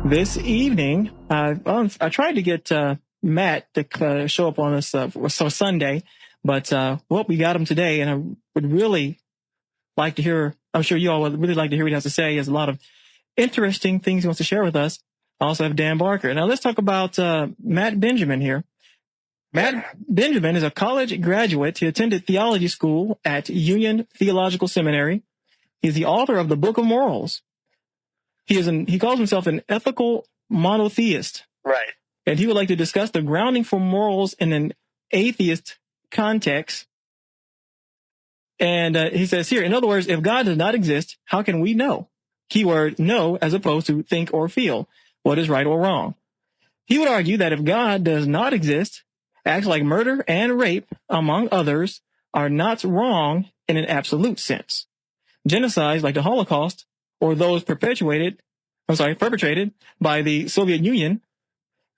This evening, I tried to get Matt to show up on us for Sunday, but we got him today, and I would really like to hear. I'm sure you all would really like to hear what he has to say. He has a lot of interesting things he wants to share with us. I also have Dan Barker. Now let's talk about Matt Benjamin here. Matt Benjamin is a college graduate. He attended theology school at Union Theological Seminary. He's the author of the Book of Morals. He calls himself an ethical monotheist. Right. And he would like to discuss the grounding for morals in an atheist context. And he says here, in other words, if God does not exist, how can we know? Keyword know, as opposed to think or feel what is right or wrong. He would argue that if God does not exist, acts like murder and rape, among others, are not wrong in an absolute sense. Genocides like the Holocaust or those perpetrated by the Soviet Union,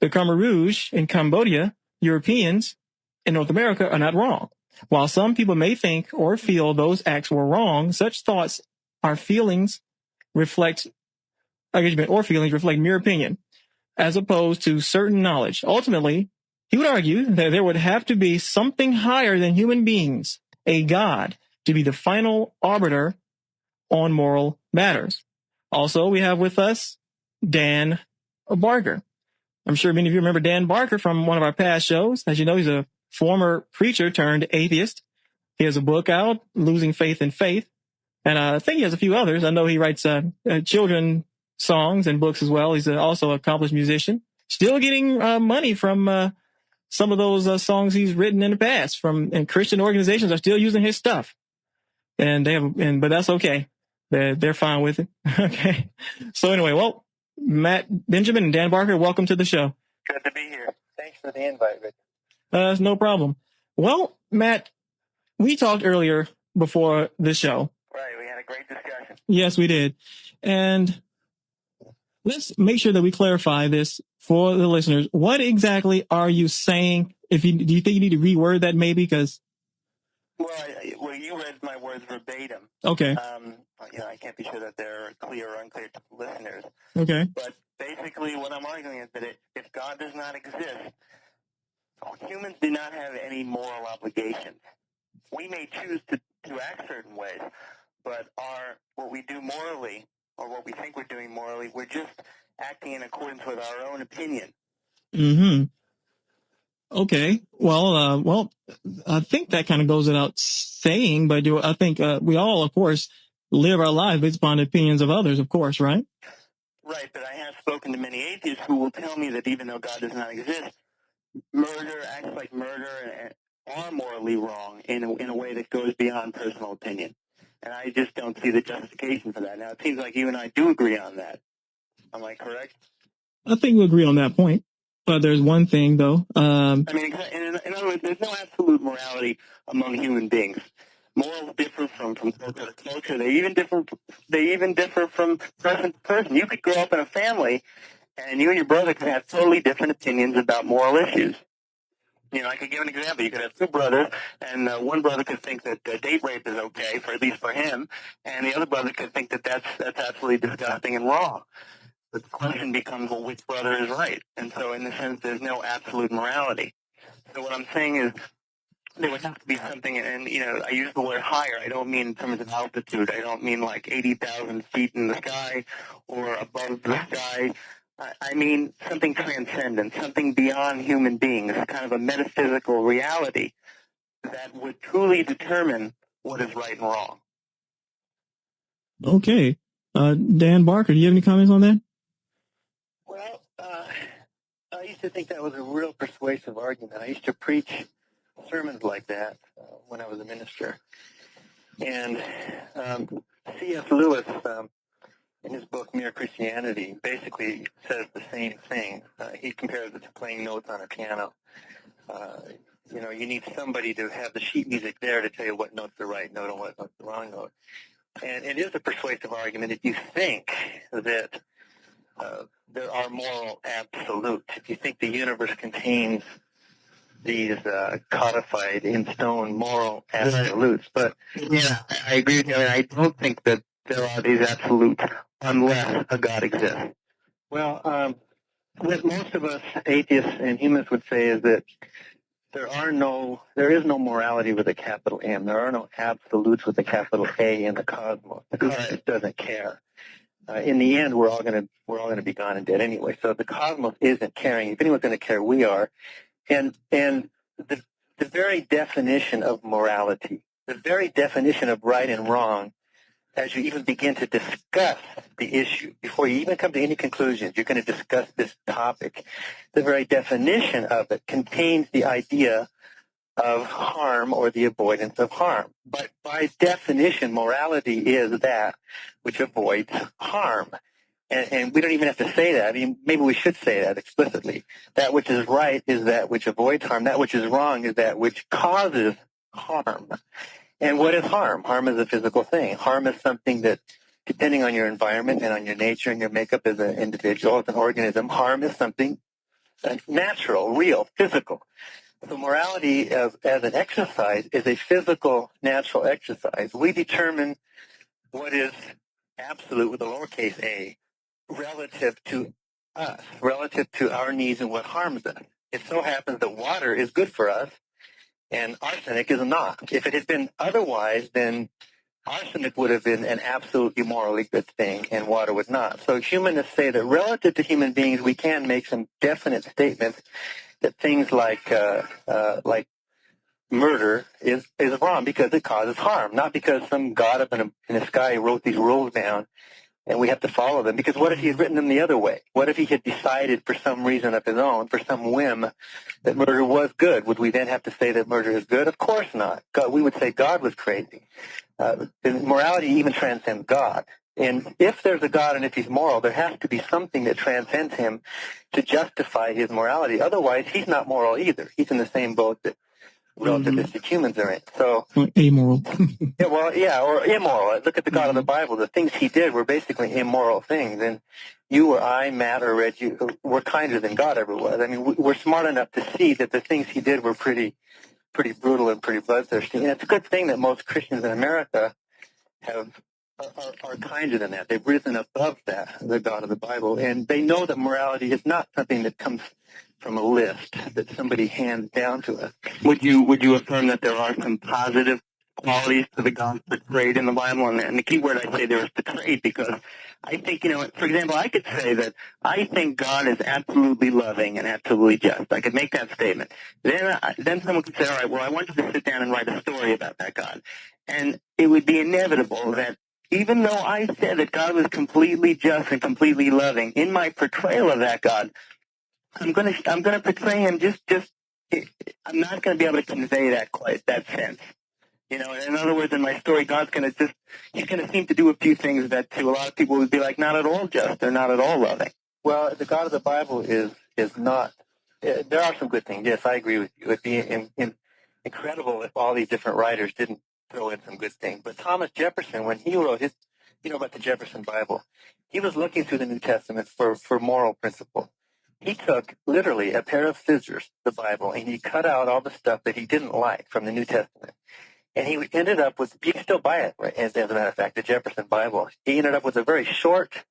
the Khmer Rouge in Cambodia, Europeans in North America are not wrong. While some people may think or feel those acts were wrong, such thoughts or feelings reflect mere opinion, as opposed to certain knowledge. Ultimately, he would argue that there would have to be something higher than human beings, a God, to be the final arbiter on moral matters. Also, we have with us Dan Barker. I'm sure many of you remember Dan Barker from one of our past shows. As you know, he's a former preacher turned atheist. He has a book out, Losing Faith in Faith. And I think he has a few others. I know he writes children songs and books as well. He's also an accomplished musician. Still getting money from some of those songs he's written in the past. And Christian organizations are still using his stuff. But that's okay. They're fine with it. Okay. So anyway, Matt Benjamin and Dan Barker, welcome to the show. Good to be here. Thanks for the invite, Richard. It's no problem. Well, Matt, we talked earlier before the show. Right. We had a great discussion. Yes, we did. And let's make sure that we clarify this for the listeners. What exactly are you saying? Do you think you need to reword that maybe? Because you read my words verbatim. Okay. I can't be sure that they're clear or unclear to the listeners. Okay. But basically what I'm arguing is that if God does not exist, humans do not have any moral obligations. We may choose to act certain ways, but what we do morally, or what we think we're doing morally, we're just acting in accordance with our own opinion. Mm-hmm. Okay. Well, I think that kind of goes without saying, but I think we all, of course, live our lives based upon the opinions of others, of course, right? Right, but I have spoken to many atheists who will tell me that even though God does not exist, acts like murder are morally wrong in a way that goes beyond personal opinion. And I just don't see the justification for that. Now, it seems like you and I do agree on that. Am I correct? I think we agree on that point. But there's one thing, though. In other words, there's no absolute morality among human beings. Morals differ from culture to culture. They even differ from person to person. You could grow up in a family, and you and your brother could have totally different opinions about moral issues. I could give an example. You could have two brothers, and one brother could think that date rape is okay, at least for him, and the other brother could think that that's absolutely disgusting and wrong. But the question becomes, well, which brother is right? And so, in a sense, there's no absolute morality. So what I'm saying is there would have to be something, and, I use the word higher. I don't mean in terms of altitude. I don't mean like 80,000 feet in the sky or above the sky. I mean something transcendent, something beyond human beings, kind of a metaphysical reality that would truly determine what is right and wrong. Okay. Dan Barker, do you have any comments on that? Well, I used to think that was a real persuasive argument. I used to preach sermons like that when I was a minister. And C.S. Lewis, in his book Mere Christianity, basically says the same thing. He compares it to playing notes on a piano. You need somebody to have the sheet music there to tell you what note's the right note and what note's the wrong note. And it is a persuasive argument if you think that there are moral absolutes. If you think the universe contains these codified in stone moral absolutes. But yeah, I agree with you. I don't think that there are these absolutes unless a God exists. Well, what most of us atheists and humanists would say is that there is no morality with a capital M. There are no absolutes with a capital A in the cosmos. The cosmos doesn't care. In the end, we're all going to be gone and dead anyway. So the cosmos isn't caring. If anyone's going to care, we are. And the very definition of morality, the very definition of right and wrong, as you even begin to discuss the issue, before you even come to any conclusions, you're going to discuss this topic. The very definition of it contains the idea of harm or the avoidance of harm. But by definition, morality is that which avoids harm. And we don't even have to say that. I mean, maybe we should say that explicitly. That which is right is that which avoids harm. That which is wrong is that which causes harm. And what is harm? Harm is a physical thing. Harm is something that, depending on your environment and on your nature and your makeup as an individual, as an organism, harm is something natural, real, physical. So morality as an exercise is a physical, natural exercise. We determine what is absolute with a lowercase a relative to us, relative to our needs and what harms us. It so happens that water is good for us and arsenic is not. If it had been otherwise, then arsenic would have been an absolutely morally good thing and water was not. So humanists say that relative to human beings, we can make some definite statements that things like murder is wrong because it causes harm, not because some god up in the sky wrote these rules down and we have to follow them. Because what if he had written them the other way? What if he had decided for some reason of his own, for some whim, that murder was good? Would we then have to say that murder is good? Of course not. We would say God was crazy. Morality even transcends God. And if there's a God and if he's moral, there has to be something that transcends him to justify his morality. Otherwise, he's not moral either. He's in the same boat that relativistic humans are in. So amoral. or immoral. Look at the God of the Bible. The things he did were basically immoral things. And you or I, Matt or Reggie, were kinder than God ever was. I mean, we're smart enough to see that the things he did were pretty brutal and pretty bloodthirsty. And it's a good thing that most Christians in America are kinder than that. They've risen above that, the God of the Bible, and they know that morality is not something that comes from a list that somebody hands down to us. Would you affirm that there are some positive qualities to the God portrayed in the Bible? And the key word I say there is portrayed, because I think, for example, I could say that I think God is absolutely loving and absolutely just. I could make that statement. Then someone could say, all right, well, I want you to sit down and write a story about that God. And it would be inevitable that even though I said that God was completely just and completely loving, in my portrayal of that God, I'm gonna portray him just I'm not gonna be able to convey that sense. In other words, in my story, he's gonna seem to do a few things that to a lot of people would be like not at all just or not at all loving. Well, the God of the Bible is not. There are some good things. Yes, I agree with you. It'd be incredible if all these different writers didn't throw in some good things. But Thomas Jefferson, when he wrote about the Jefferson Bible, he was looking through the New Testament for moral principle. He took literally a pair of scissors, the Bible, and he cut out all the stuff that he didn't like from the New Testament. And he ended up with, you can still buy it, right, as a matter of fact, the Jefferson Bible. He ended up with a very short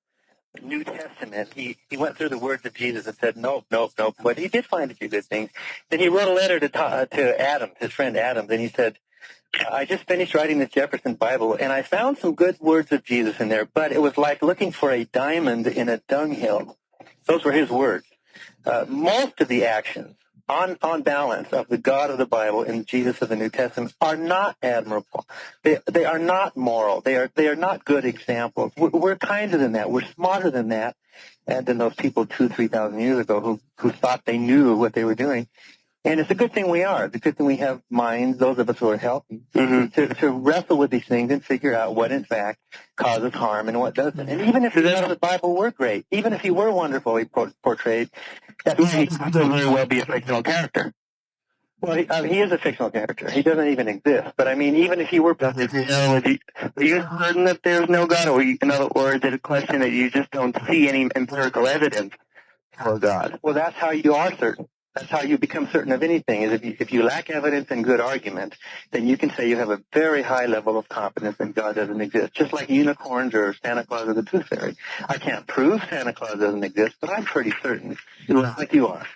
New Testament. He went through the words of Jesus and said, nope. But he did find a few good things. Then he wrote a letter to Adam, his friend Adam, and he said, I just finished writing this Jefferson Bible, and I found some good words of Jesus in there, but it was like looking for a diamond in a dunghill. Those were his words. Most of the actions, on balance, of the God of the Bible and Jesus of the New Testament are not admirable. They are not moral. They are not good examples. We're kinder than that. We're smarter than that, and than those people 2,000-3,000 years ago who thought they knew what they were doing. And it's a good thing we are. It's a good thing we have minds, those of us who are healthy, to wrestle with these things and figure out what, in fact, causes harm and what doesn't. And even if the God of the Bible were great, even if he were wonderfully portrayed, that he could very well be a fictional character. Well, he is a fictional character. He doesn't even exist. But, I mean, even if he were perfect, are you certain that there's no God? Or is it a question that you just don't see any empirical evidence for God? Well, that's how you are certain. That's how you become certain of anything, is if you lack evidence and good argument, then you can say you have a very high level of confidence that God doesn't exist, just like unicorns or Santa Claus or the Tooth Fairy. I can't prove Santa Claus doesn't exist, but I'm pretty certain, like you are.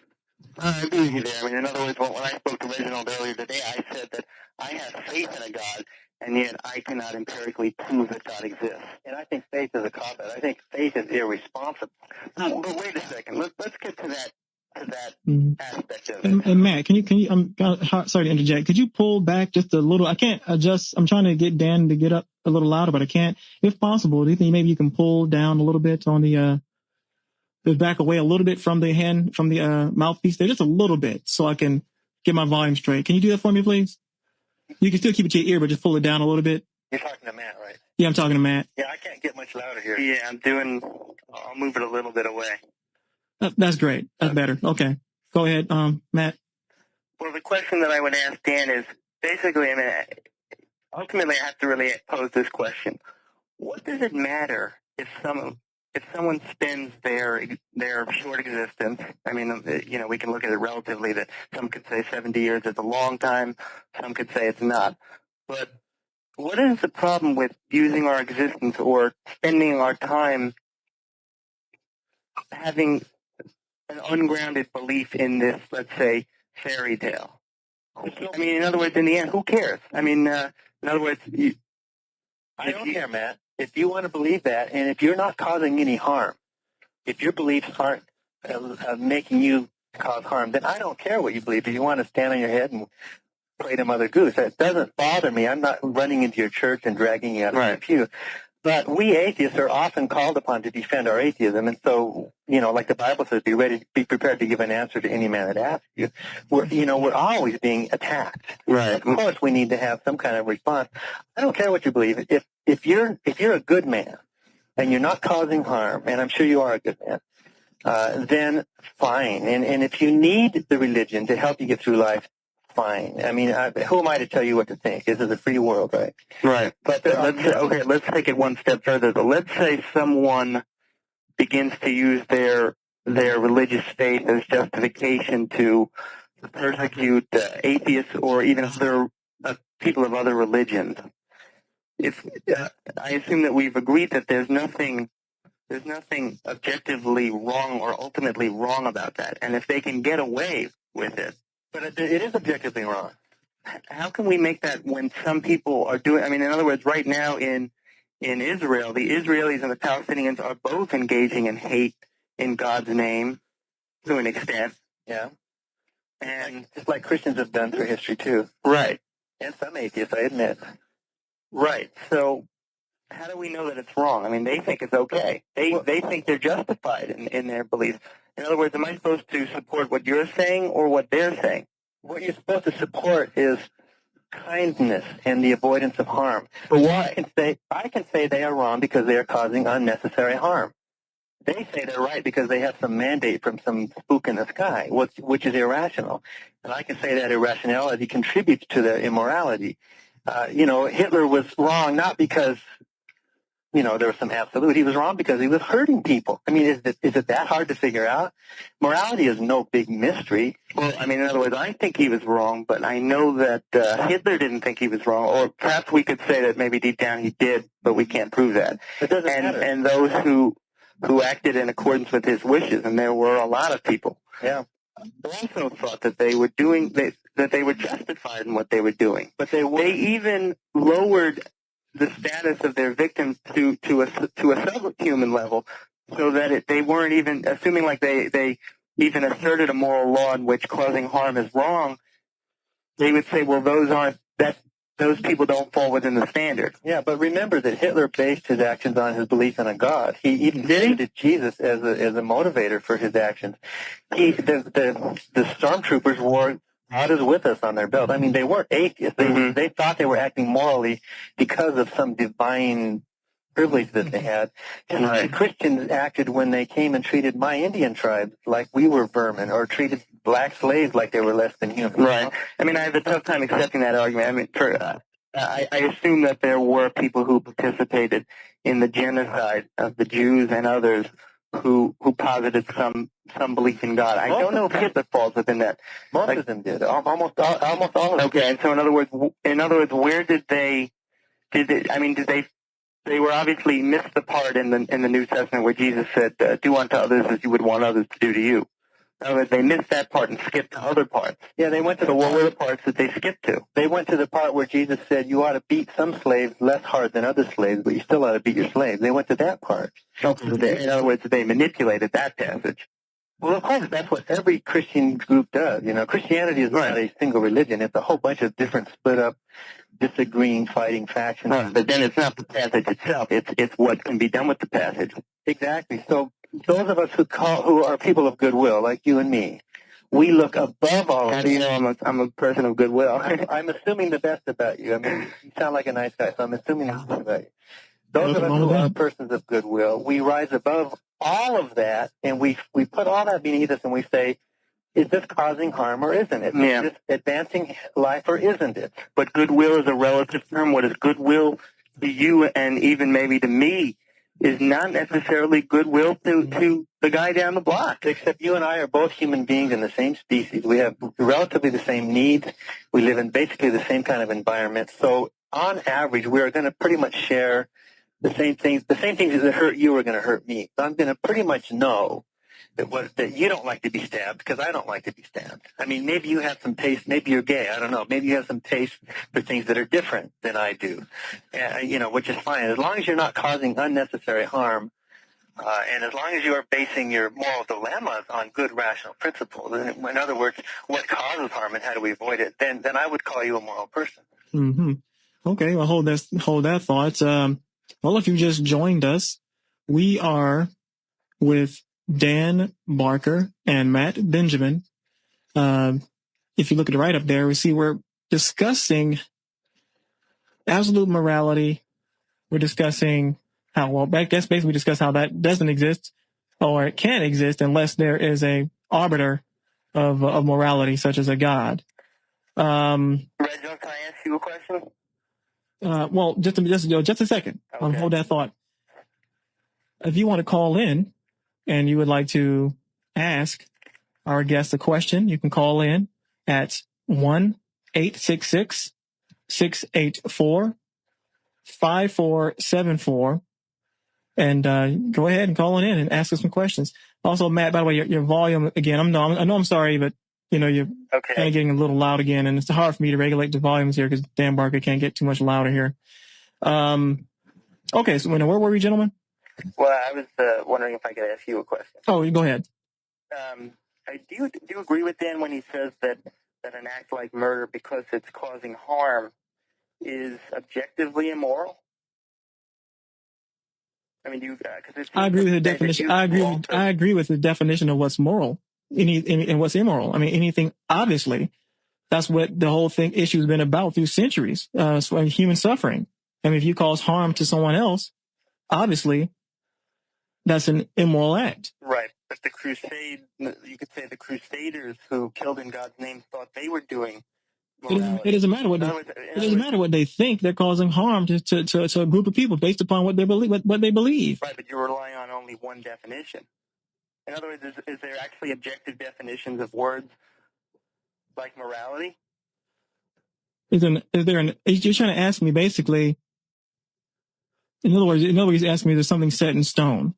I agree with you there. I mean, in other words, when I spoke to Reginald earlier today, I said that I have faith in a God, and yet I cannot empirically prove that God exists. And I think faith is a cop-out. I think faith is irresponsible. But wait a second. Let's get to that aspect of it. And Matt, can you I'm sorry to interject. Could you pull back just a little? I can't adjust. I'm trying to get Dan to get up a little louder, but I can't. If possible, do you think maybe you can pull down a little bit on the back away a little bit from the mouthpiece there, just a little bit, so I can get my volume straight. Can you do that for me, please? You can still keep it to your ear, but just pull it down a little bit. You're talking to Matt, right? Yeah, I'm talking to Matt. Yeah, I can't get much louder here. Yeah, I'll move it a little bit away. That's great. That's better. Okay. Go ahead, Matt. Well, the question that I would ask Dan is basically, I mean, ultimately I have to really pose this question. What does it matter if someone spends their short existence? I mean, we can look at it relatively, that some could say 70 years is a long time, some could say it's not. But what is the problem with using our existence or spending our time having an ungrounded belief in this, let's say, fairy tale? I mean, in other words, in the end, who cares? I mean, in other words, I don't care, Matt. If you want to believe that, and if you're not causing any harm, if your beliefs aren't making you cause harm, then I don't care what you believe. If you want to stand on your head and pray to Mother Goose, that doesn't bother me. I'm not running into your church and dragging you out of the pew. But we atheists are often called upon to defend our atheism, and so, like the Bible says, be prepared to give an answer to any man that asks you. We're always being attacked. Right. Of course, we need to have some kind of response. I don't care what you believe. If you're a good man and you're not causing harm, and I'm sure you are a good man, then fine. And if you need the religion to help you get through life, fine. I mean, who am I to tell you what to think? This is a free world, right? Right. But let's take it one step further. Though. Let's say someone begins to use their religious faith as justification to persecute atheists or even other people of other religions. I assume that we've agreed that there's nothing objectively wrong or ultimately wrong about that, and if they can get away with it. But it is objectively wrong. How can we make that when some people are doing? I mean, in other words, right now in Israel, the Israelis and the Palestinians are both engaging in hate in God's name to an extent. Yeah. And just like Christians have done through history too. Right. And some atheists, I admit. Right. So how do we know that it's wrong? I mean, they think it's okay. They think they're justified in their beliefs. In other words, am I supposed to support what you're saying or what they're saying? What you're supposed to support is kindness and the avoidance of harm. But why? I can say they are wrong because they are causing unnecessary harm. They say they're right because they have some mandate from some spook in the sky, which is irrational. And I can say that irrationality contributes to their immorality. Hitler was wrong not because there was some absolute. He was wrong because he was hurting people. I mean, is it that hard to figure out? Morality is no big mystery. Well, I mean, in other words, I think he was wrong, but I know that Hitler didn't think he was wrong, or perhaps we could say that maybe deep down he did, but we can't prove that. It doesn't matter. And those who acted in accordance with his wishes, and there were a lot of people. Yeah. Also thought that they were that they were justified in what they were doing. But they even lowered the status of their victims to a subhuman level, so that they weren't even assuming, like they even asserted a moral law in which causing harm is wrong. They would say, well, those people don't fall within the standard. Yeah, but remember that Hitler based his actions on his belief in a God. He even credited Jesus as a motivator for his actions. The stormtroopers wore "God is with us" on their belt. I mean, they weren't atheists. They thought they were acting morally because of some divine privilege that they had. And the Christians acted when they came and treated my Indian tribe like we were vermin, or treated black slaves like they were less than human. Right. I mean, I have a tough time accepting that argument. I mean, I assume that there were people who participated in the genocide of the Jews and others who posited some belief in God. I don't know if Hitler falls within that. Most of them did. Almost all of them. Okay, and so in other words, where did they? They were obviously missed the part in the New Testament where Jesus said, "Do unto others as you would want others to do to you." In other words, they missed that part and skipped to other parts. Yeah, they went to So what were the parts that they skipped to? They went to the part where Jesus said, "You ought to beat some slaves less hard than other slaves, but you still ought to beat your slaves." They went to that part. Okay. In other words, they manipulated that passage. Well, of course, that's what every Christian group does. You know, Christianity is not a single religion. It's a whole bunch of different split up, disagreeing, fighting factions. But then it's not the passage itself. It's what can be done with the passage. Exactly. So those of us who are people of goodwill, like you and me, we look above all of How do you know I'm a person of goodwill? I'm assuming the best about you. I mean, you sound like a nice guy, so I'm assuming the best about you. Those of us who are persons of goodwill, we rise above all of that, and we put all that beneath us, and we say, is this causing harm or isn't it? Yeah. Is this advancing life or isn't it? But goodwill is a relative term. What is goodwill to you and even maybe to me is not necessarily goodwill to the guy down the block. Except you and I are both human beings in the same species. We have relatively the same needs. We live in basically the same kind of environment. So on average, we're going to pretty much share the same things. The same things that hurt you are going to hurt me. So I'm going to pretty much know that you don't like to be stabbed because I don't like to be stabbed. I mean, maybe you have some taste. Maybe you're gay. I don't know. Maybe you have some taste for things that are different than I do. Which is fine as long as you're not causing unnecessary harm, and as long as you are basing your moral dilemmas on good rational principles. In other words, what causes harm and how do we avoid it? Then I would call you a moral person. Mm-hmm. Okay, well, hold that thought. Well, if you just joined us, we are with Dan Barker and Matt Benjamin. If you look at the write-up there, we see we're discussing absolute morality. We're discussing I guess basically we discuss how that doesn't exist or it can't exist unless there is a arbiter of morality, such as a God. Reginald, can I ask you a question? Well, just a second. Okay. Hold that thought. If you want to call in and you would like to ask our guest a question, you can call in at 1-866-684-5474 and go ahead and call in and ask us some questions. Also, Matt, by the way, your volume again. I know I'm sorry, but you're kind of getting a little loud again, and it's hard for me to regulate the volumes here because Dan Barker can't get too much louder here. Okay, so where were we, gentlemen? Well, I was wondering if I could ask you a question. Oh, go ahead. Do you agree with Dan when he says that an act like murder, because it's causing harm, is objectively immoral? I mean, I agree with the definition. I agree with the definition of what's moral and what's immoral. I mean, anything. Obviously, that's what the whole issue has been about through centuries. Human suffering. I mean, if you cause harm to someone else, obviously, that's an immoral act. Right. But you could say the Crusaders who killed in God's name thought they were doing morality. It doesn't matter what they think. They're causing harm to a group of people based upon what they believe. What they believe. Right, but you're relying on only one definition. In other words, is there actually objective definitions of words like morality? You're trying to ask me basically. In other words, he's asking me there's something set in stone.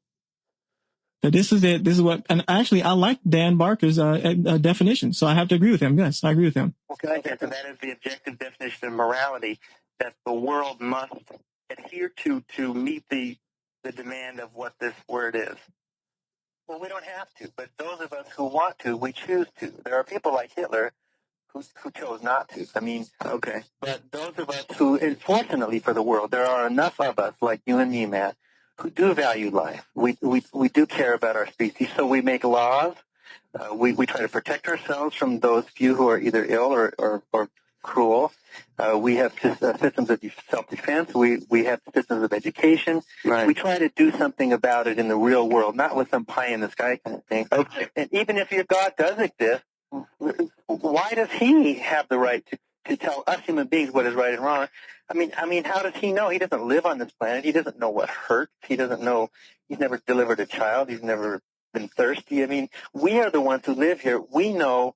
That this is it. This is what. And actually, I like Dan Barker's definition, so I have to agree with him. Yes, I agree with him. Okay, so that is the objective definition of morality that the world must adhere to meet the demand of what this word is. Well, we don't have to, but those of us who want to, we choose to. There are people like Hitler who chose not to. I mean, okay. But those of us who, fortunately for the world, there are enough of us, like you and me, Matt, who do value life. We do care about our species, so we make laws. We try to protect ourselves from those few who are either ill or cruel. We have systems of self-defense. We have systems of education. Right. We try to do something about it in the real world, not with some pie-in-the-sky kind of thing. Okay. And even if your God does exist, why does he have the right to tell us human beings what is right and wrong. I mean, how does he know? He doesn't live on this planet. He doesn't know what hurts. He doesn't know. He's never delivered a child. He's never been thirsty. I mean, we are the ones who live here. We know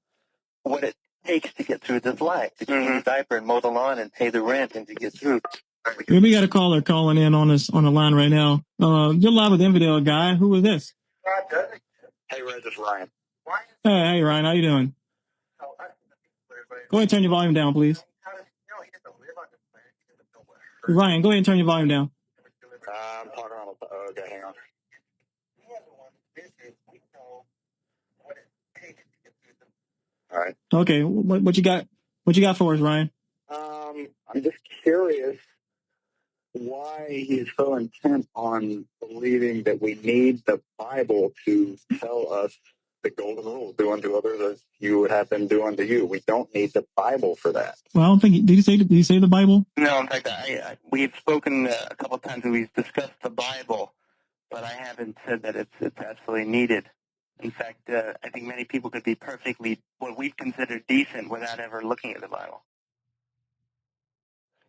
what it takes to get through this life, to change a diaper and mow the lawn and pay the rent and to get through. We got a caller calling in on us on the line right now. You're live with Infidel Guy. Who is this? Hey, Red, this is Ryan. Hey, Ryan, how you doing? Go ahead and turn your volume down, please. Ryan, go ahead and turn your volume down. I'm talking on. Okay, hang on. All right. Okay, what you got? What you got for us, Ryan? I'm just curious why he's so intent on believing that we need the Bible to tell us the golden rule: do unto others as you would have them do unto you. We don't need the Bible for that. Well, I don't think. Did he say the Bible? No, in fact, we've spoken a couple of times and we've discussed the Bible, but I haven't said that it's absolutely needed. In fact, I think many people could be perfectly what we'd consider decent without ever looking at the Bible.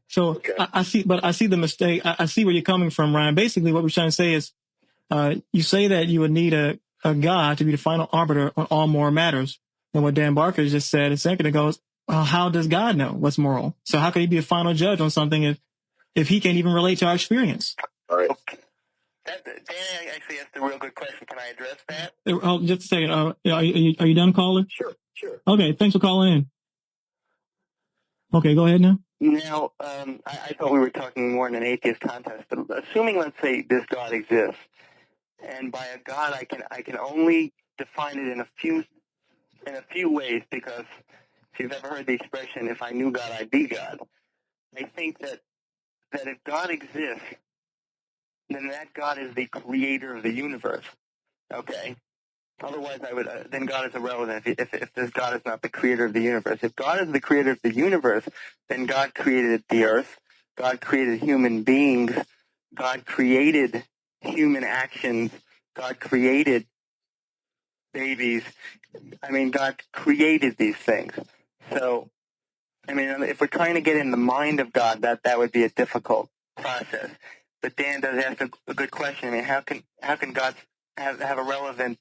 So Okay. I see the mistake. I see where you're coming from, Ryan. Basically, what we're trying to say is, you say that you would need a God to be the final arbiter on all moral matters. And what Dan Barker just said a second ago is, how does God know what's moral? So how can he be a final judge on something if he can't even relate to our experience? All right. Okay. Dan actually asked a real good question. Can I address that? Just a second. Are you done, caller? Sure. Okay, thanks for calling in. Okay, go ahead now. Now, I thought we were talking more in an atheist context, but assuming, let's say, this God exists, and by a God I can only define it in a few ways, because if you've ever heard the expression, if I knew God, I'd be God, I think that if God exists, then that God is the creator of the universe, okay? Otherwise, then God is irrelevant if this God is not the creator of the universe. If God is the creator of the universe, then God created the earth, God created human beings, God created human actions, God created babies. I mean, God created these things. So, I mean, if we're trying to get in the mind of God, that would be a difficult process. But Dan does ask a good question. I mean, how can God have a relevant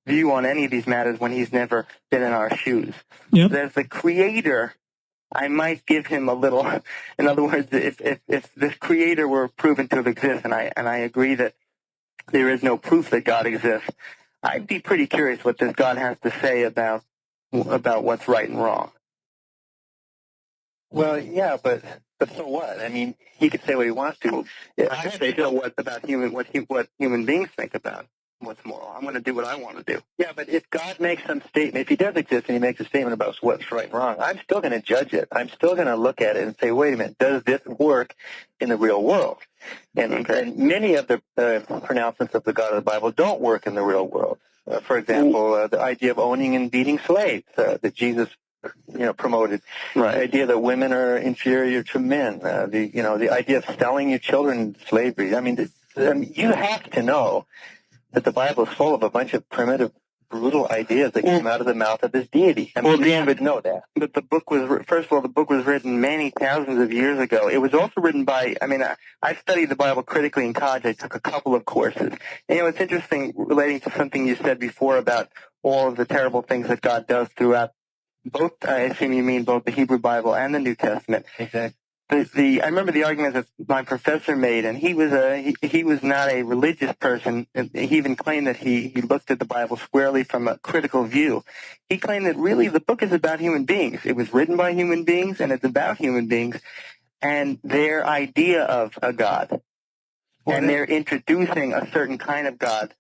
view on any of these matters when he's never been in our shoes? Yep. As the creator, I might give him a little. In other words, if this creator were proven to have existed, and I agree that there is no proof that God exists, I'd be pretty curious what this God has to say about what's right and wrong. Well, yeah, but so what? I mean, he could say what he wants to. I have to know what human beings think about what's moral. I'm going to do what I want to do. Yeah, but if God makes some statement, if he does exist and he makes a statement about what's right and wrong, I'm still going to judge it. I'm still going to look at it and say, wait a minute, does this work in the real world? And many of the pronouncements of the God of the Bible don't work in the real world. For example, the idea of owning and beating slaves that Jesus promoted. Right. The idea that women are inferior to men. The idea of selling your children into slavery. I mean, you have to know that the Bible is full of a bunch of primitive, brutal ideas that came out of the mouth of this deity. I mean, you would know that. But the book was, first of all, the book was written many thousands of years ago. It was also written by, I studied the Bible critically in college. I took a couple of courses. And, it's interesting relating to something you said before about all of the terrible things that God does throughout both, I assume you mean both the Hebrew Bible and the New Testament. Exactly. I remember the argument that my professor made, and he was not a religious person. He even claimed that he looked at the Bible squarely from a critical view. He claimed that really the book is about human beings. It was written by human beings, and it's about human beings and their idea of a God. And they're introducing a certain kind of God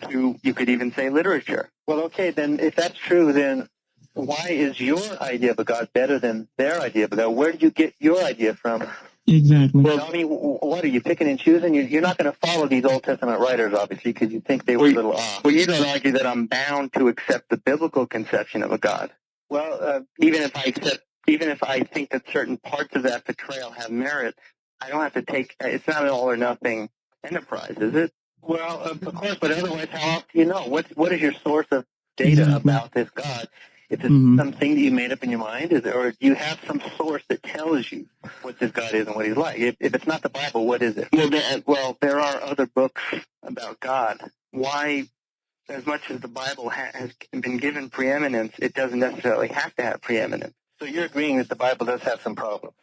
to, you could even say, literature. Well, okay, then if that's true, then why is your idea of a God better than their idea of a God? Where did you get your idea from? Exactly. Well, I mean, what are you picking and choosing? You're not going to follow these Old Testament writers, obviously, because you think they were a little off. Well, you don't argue that I'm bound to accept the biblical conception of a God. Well, even if I think that certain parts of that portrayal have merit, I don't have to take. It's not an all or nothing enterprise, is it? Well, of course, but otherwise, how else do you know? What is your source of data about this God Is it something that you made up in your mind, or do you have some source that tells you what this God is and what he's like? If it's not the Bible, what is it? Well, there are other books about God. Why, as much as the Bible has been given preeminence, it doesn't necessarily have to have preeminence. So you're agreeing that the Bible does have some problems?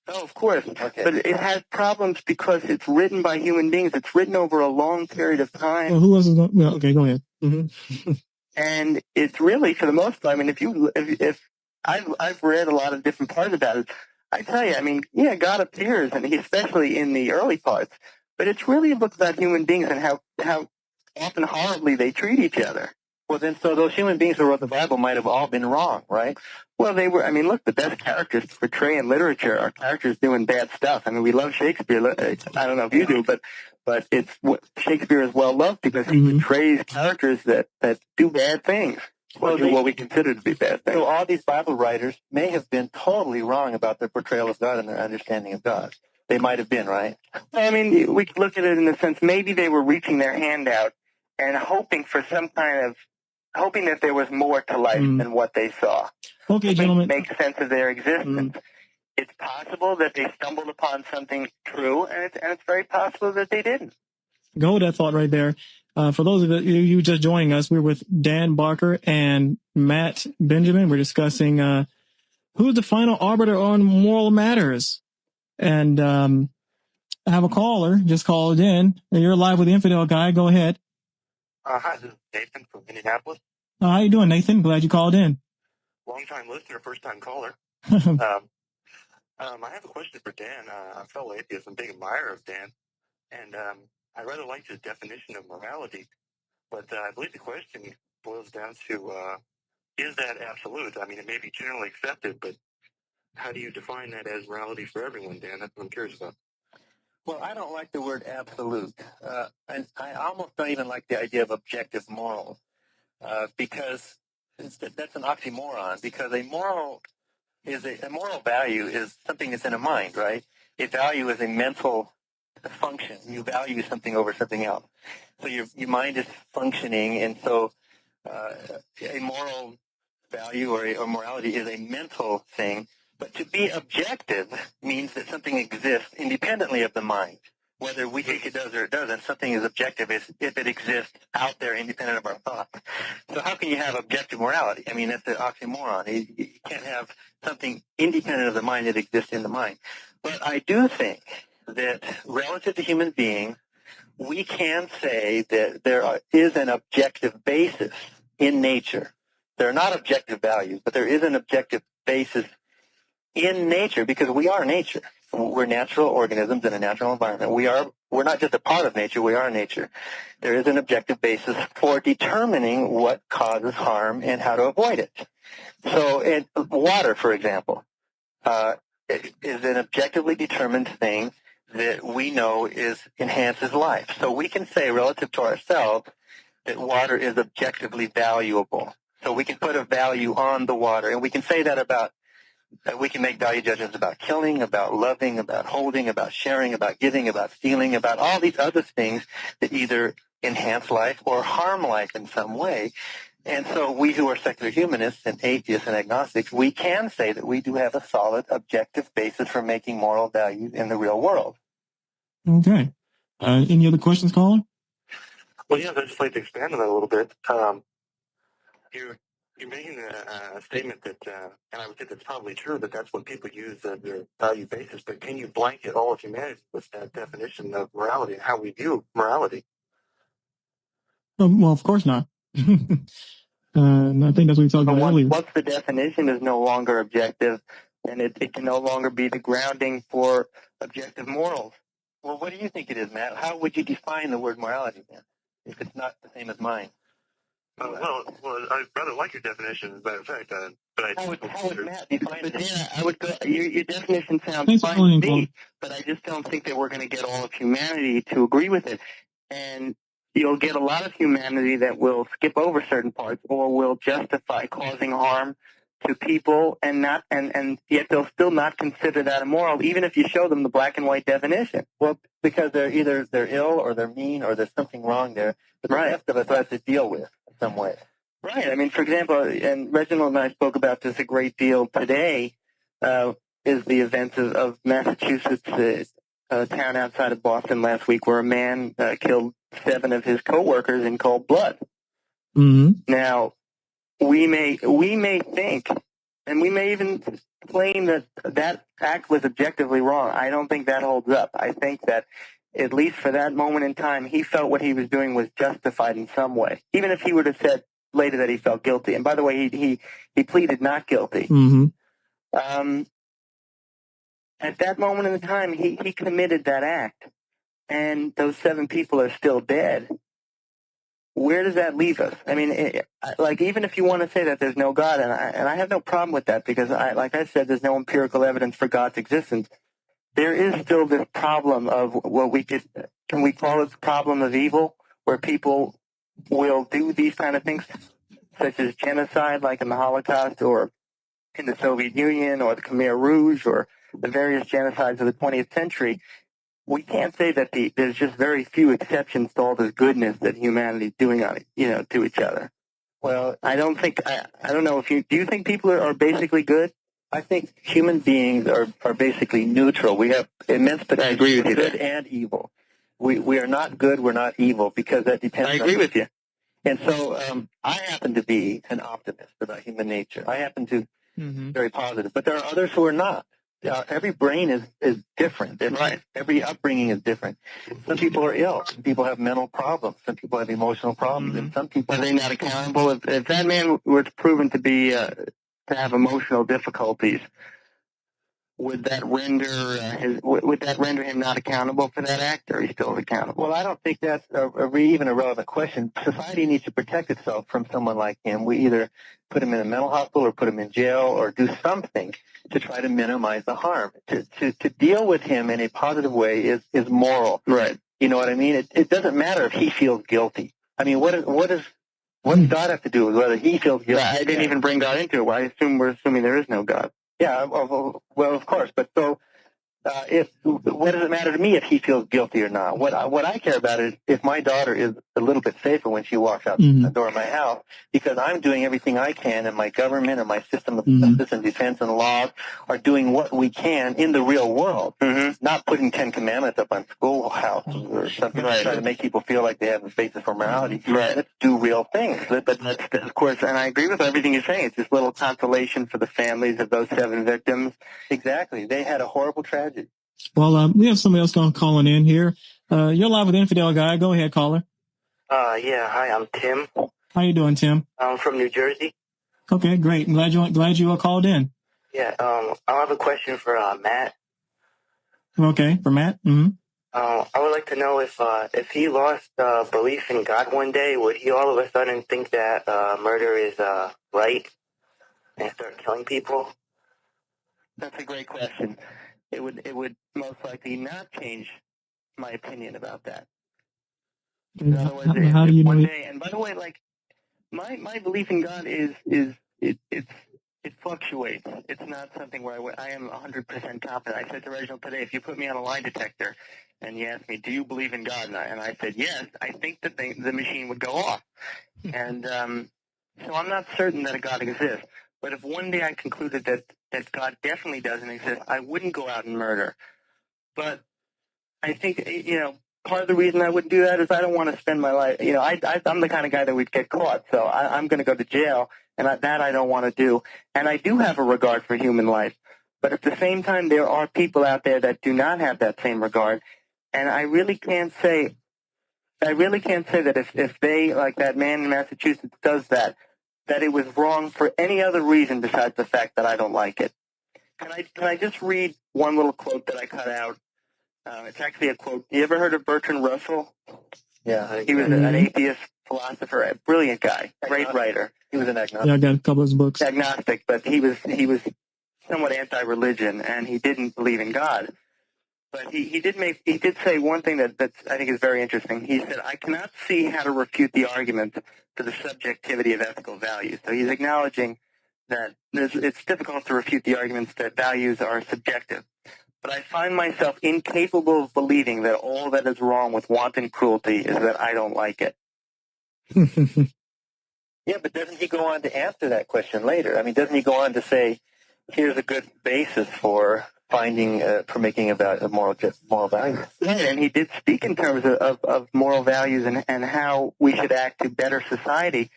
Oh, of course. Okay. But it has problems because it's written by human beings. It's written over a long period of time. Well, who else is going? Well, okay, go ahead. Mm-hmm. And it's really, for the most part, I mean, if I've read a lot of different parts about it, I tell you, I mean, yeah, God appears, and especially in the early parts, but it's really a book about human beings and how often horribly they treat each other. Well, then, so those human beings who wrote the Bible might have all been wrong, right? Well, they were. I mean, look, the best characters to portray in literature are characters doing bad stuff. I mean, we love Shakespeare. I don't know if you do, but Shakespeare is well loved because he portrays characters that do bad things. Well, what we consider to be bad things. So all these Bible writers may have been totally wrong about their portrayal of God and their understanding of God. They might have been, right? I mean, we could look at it in the sense maybe they were reaching their hand out and hoping that there was more to life than what they saw. Okay, gentlemen. Make sense of their existence. It's possible that they stumbled upon something true, and it's very possible that they didn't. Go with that thought right there. For those of you just joining us, we're with Dan Barker and Matt Benjamin. We're discussing who's the final arbiter on moral matters. And I have a caller just called in. You're live with the Infidel Guy. Go ahead. Hi, this is Nathan from Indianapolis. How you doing, Nathan? Glad you called in. Long-time listener, first-time caller. I have a question for Dan. I'm a fellow atheist. I'm a big admirer of Dan. And I rather like his definition of morality. But I believe the question boils down to, is that absolute? I mean, it may be generally accepted, but how do you define that as morality for everyone, Dan? That's what I'm curious about. Well, I don't like the word absolute. And I almost don't even like the idea of objective morals. Because that's an oxymoron. Because a moral value is something that's in a mind, right? A value is a mental function. You value something over something else. So your mind is functioning, and so a moral value or morality is a mental thing. But to be objective means that something exists independently of the mind. Whether we think it does or it doesn't, something is objective if it exists out there independent of our thoughts. So how can you have objective morality? I mean, that's an oxymoron. You can't have something independent of the mind that exists in the mind. But I do think that relative to human beings, we can say that there is an objective basis in nature. There are not objective values, but there is an objective basis in nature because we are nature. We're natural organisms in a natural environment. We're not just a part of nature, we are nature. There is an objective basis for determining what causes harm and how to avoid it. So water, for example, is an objectively determined thing that we know enhances life. So we can say relative to ourselves that water is objectively valuable. So we can put a value on the water, and we can say that we can make value judgments about killing, about loving, about holding, about sharing, about giving, about stealing, about all these other things that either enhance life or harm life in some way. And so we who are secular humanists and atheists and agnostics, we can say that we do have a solid objective basis for making moral values in the real world. Okay. Any other questions, caller? Well, yeah, I'd just like to expand on that a little bit. You're making a statement that, and I would think that's probably true, that that's what people use as their value basis, but can you blanket all of humanity with that definition of morality and how we view morality? Well, of course not. I think that's what we talked about earlier. Once the definition is no longer objective, then it can no longer be the grounding for objective morals. Well, what do you think it is, Matt? How would you define the word morality, then, if it's not the same as mine? Well, I rather like your definition, as a matter of fact. How would Matt define it? Yeah, I would go, your definition sounds fine to me, but I just don't think that we're going to get all of humanity to agree with it. And you'll get a lot of humanity that will skip over certain parts or will justify causing harm to people and yet they'll still not consider that immoral, even if you show them the black and white definition. Well, because they're ill or they're mean or there's something wrong there, but the rest of us have to deal with in some way. Right. I mean, for example, and Reginald and I spoke about this a great deal today, is the events of Massachusetts, a town outside of Boston last week where a man killed 7 of his coworkers in cold blood. Mm-hmm. Now, we may think, and we may even claim that act was objectively wrong. I don't think that holds up. I think that, at least for that moment in time, he felt what he was doing was justified in some way, even if he would have said later that he felt guilty. And by the way, he pleaded not guilty. Mm-hmm. At that moment in the time, he committed that act, and those 7 people are still dead. Where does that leave us? I mean, even if you want to say that there's no God, and I have no problem with that, because like I said, there's no empirical evidence for God's existence. There is still this problem of what can we call it the problem of evil, where people will do these kind of things, such as genocide, like in the Holocaust, or in the Soviet Union, or the Khmer Rouge, or the various genocides of the 20th century. We can't say that there's just very few exceptions to all this goodness that humanity's doing on it, to each other. Well, I don't know if do you think people are basically good? I think human beings are basically neutral. We have immense potential. I agree with you. Good and evil. We are not good. We're not evil, because that depends. I agree with you. And so I happen to be an optimist about human nature. I happen to be very positive, but there are others who are not. Every brain is different. Right. Every upbringing is different. Some people are ill. Some people have mental problems. Some people have emotional problems. And some people are they not accountable? If that man was proven to be to have emotional difficulties, would that render him not accountable for that act, or he's still accountable? Well, I don't think that's even a relevant question. Society needs to protect itself from someone like him. We either put him in a mental hospital or put him in jail or do something to try to minimize the harm. To deal with him in a positive way is moral. Right. You know what I mean? It doesn't matter if he feels guilty. I mean, what does God have to do with whether he feels guilty? I didn't even bring God into it. Well, we're assuming there is no God. Yeah, well, of course, but so what does it matter to me if he feels guilty or not? What I care about is if my daughter is a little bit safer when she walks out the door of my house, because I'm doing everything I can, and my government and my system of justice and defense and laws are doing what we can in the real world, not putting 10 commandments up on schoolhouses or something to try to make people feel like they have a basis for morality. Right. Let's do real things. But that's, of course, and I agree with everything you're saying. It's just little consolation for the families of those 7 victims. Exactly. They had a horrible tragedy. Well, we have somebody else calling in here. You're live with Infidel Guy. Go ahead, caller. Yeah. Hi, I'm Tim. How you doing, Tim? I'm from New Jersey. Okay, great. I'm glad you called in. Yeah. I have a question for Matt. Okay, for Matt. Mm-hmm. I would like to know if he lost belief in God one day, would he all of a sudden think that murder is right and start killing people? That's a great question. It would most likely not change my opinion about that. In other words, how do you know? One day, and by the way, like my belief in God it fluctuates. It's not something where I am 100% confident. I said to Reginald today, if you put me on a lie detector and you asked me, do you believe in God? And I said yes, I think that the machine would go off. And so I'm not certain that a God exists. But if one day I concluded that God definitely doesn't exist, I wouldn't go out and murder. But I think, part of the reason I wouldn't do that is I don't want to spend my life, I'm the kind of guy that would get caught, so I'm going to go to jail, and that I don't want to do. And I do have a regard for human life. But at the same time, there are people out there that do not have that same regard, and I really can't say that if they, like that man in Massachusetts, does that it was wrong for any other reason besides the fact that I don't like it. Can I just read one little quote that I cut out? It's actually a quote. You ever heard of Bertrand Russell? Yeah. He was an atheist philosopher, a brilliant guy, great writer. He was an agnostic. Yeah, I got a couple of his books. Agnostic, but he was somewhat anti-religion, and he didn't believe in God. But he did say one thing that I think is very interesting. He said, I cannot see how to refute the argument to the subjectivity of ethical values. So he's acknowledging that it's difficult to refute the arguments that values are subjective. But I find myself incapable of believing that all that is wrong with wanton cruelty is that I don't like it. Yeah, but doesn't he go on to answer that question later? I mean, doesn't he go on to say, here's a good basis for finding, for making a moral value? Right, and he did speak in terms of moral values and how we should act to better society.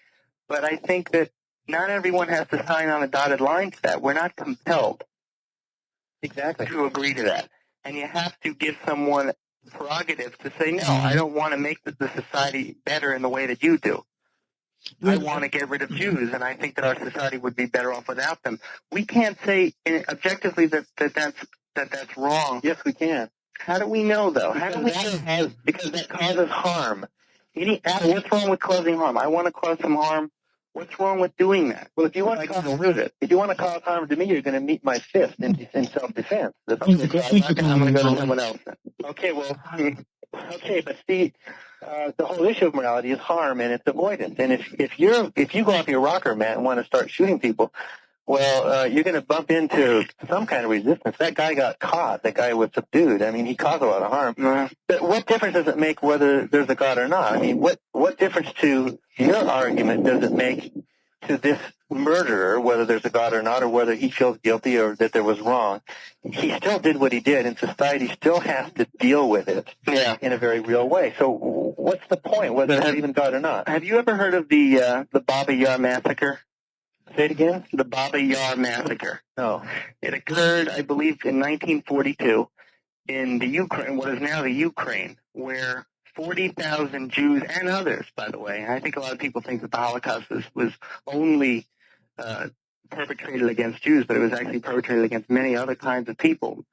But I think that not everyone has to sign on a dotted line to that. We're not compelled Exactly. to agree to that. And you have to give someone prerogative to say, no, I don't want to make the society better in the way that you do. I want to get rid of Jews, and I think that our society would be better off without them. We can't say objectively that's wrong. Yes, we can. How do we know, though? How do we know? Because that causes harm. What's wrong with causing harm? I want to cause some harm. What's wrong with doing that? Well, if you want to cause harm to me, you're going to meet my fist in self-defense. I'm going to go to someone else then. Okay, well, okay, but see, the whole issue of morality is harm and it's avoidance. And if you go off your rocker, Matt, and want to start shooting people, well, you're going to bump into some kind of resistance. That guy got caught. That guy was subdued. I mean, he caused a lot of harm. But what difference does it make whether there's a God or not? I mean, what difference to your argument does it make to this murderer, whether there's a God or not, or whether he feels guilty or that there was wrong? He still did what he did, and society still has to deal with it in a very real way. So what's the point, whether there's even God or not? Have you ever heard of the Baba Yar massacre? Say it again? The Baba Yar massacre. No. It occurred, I believe, in 1942 in the Ukraine, what is now the Ukraine, where 40,000 Jews and others, by the way. I think a lot of people think that the Holocaust was only perpetrated against Jews, but it was actually perpetrated against many other kinds of people.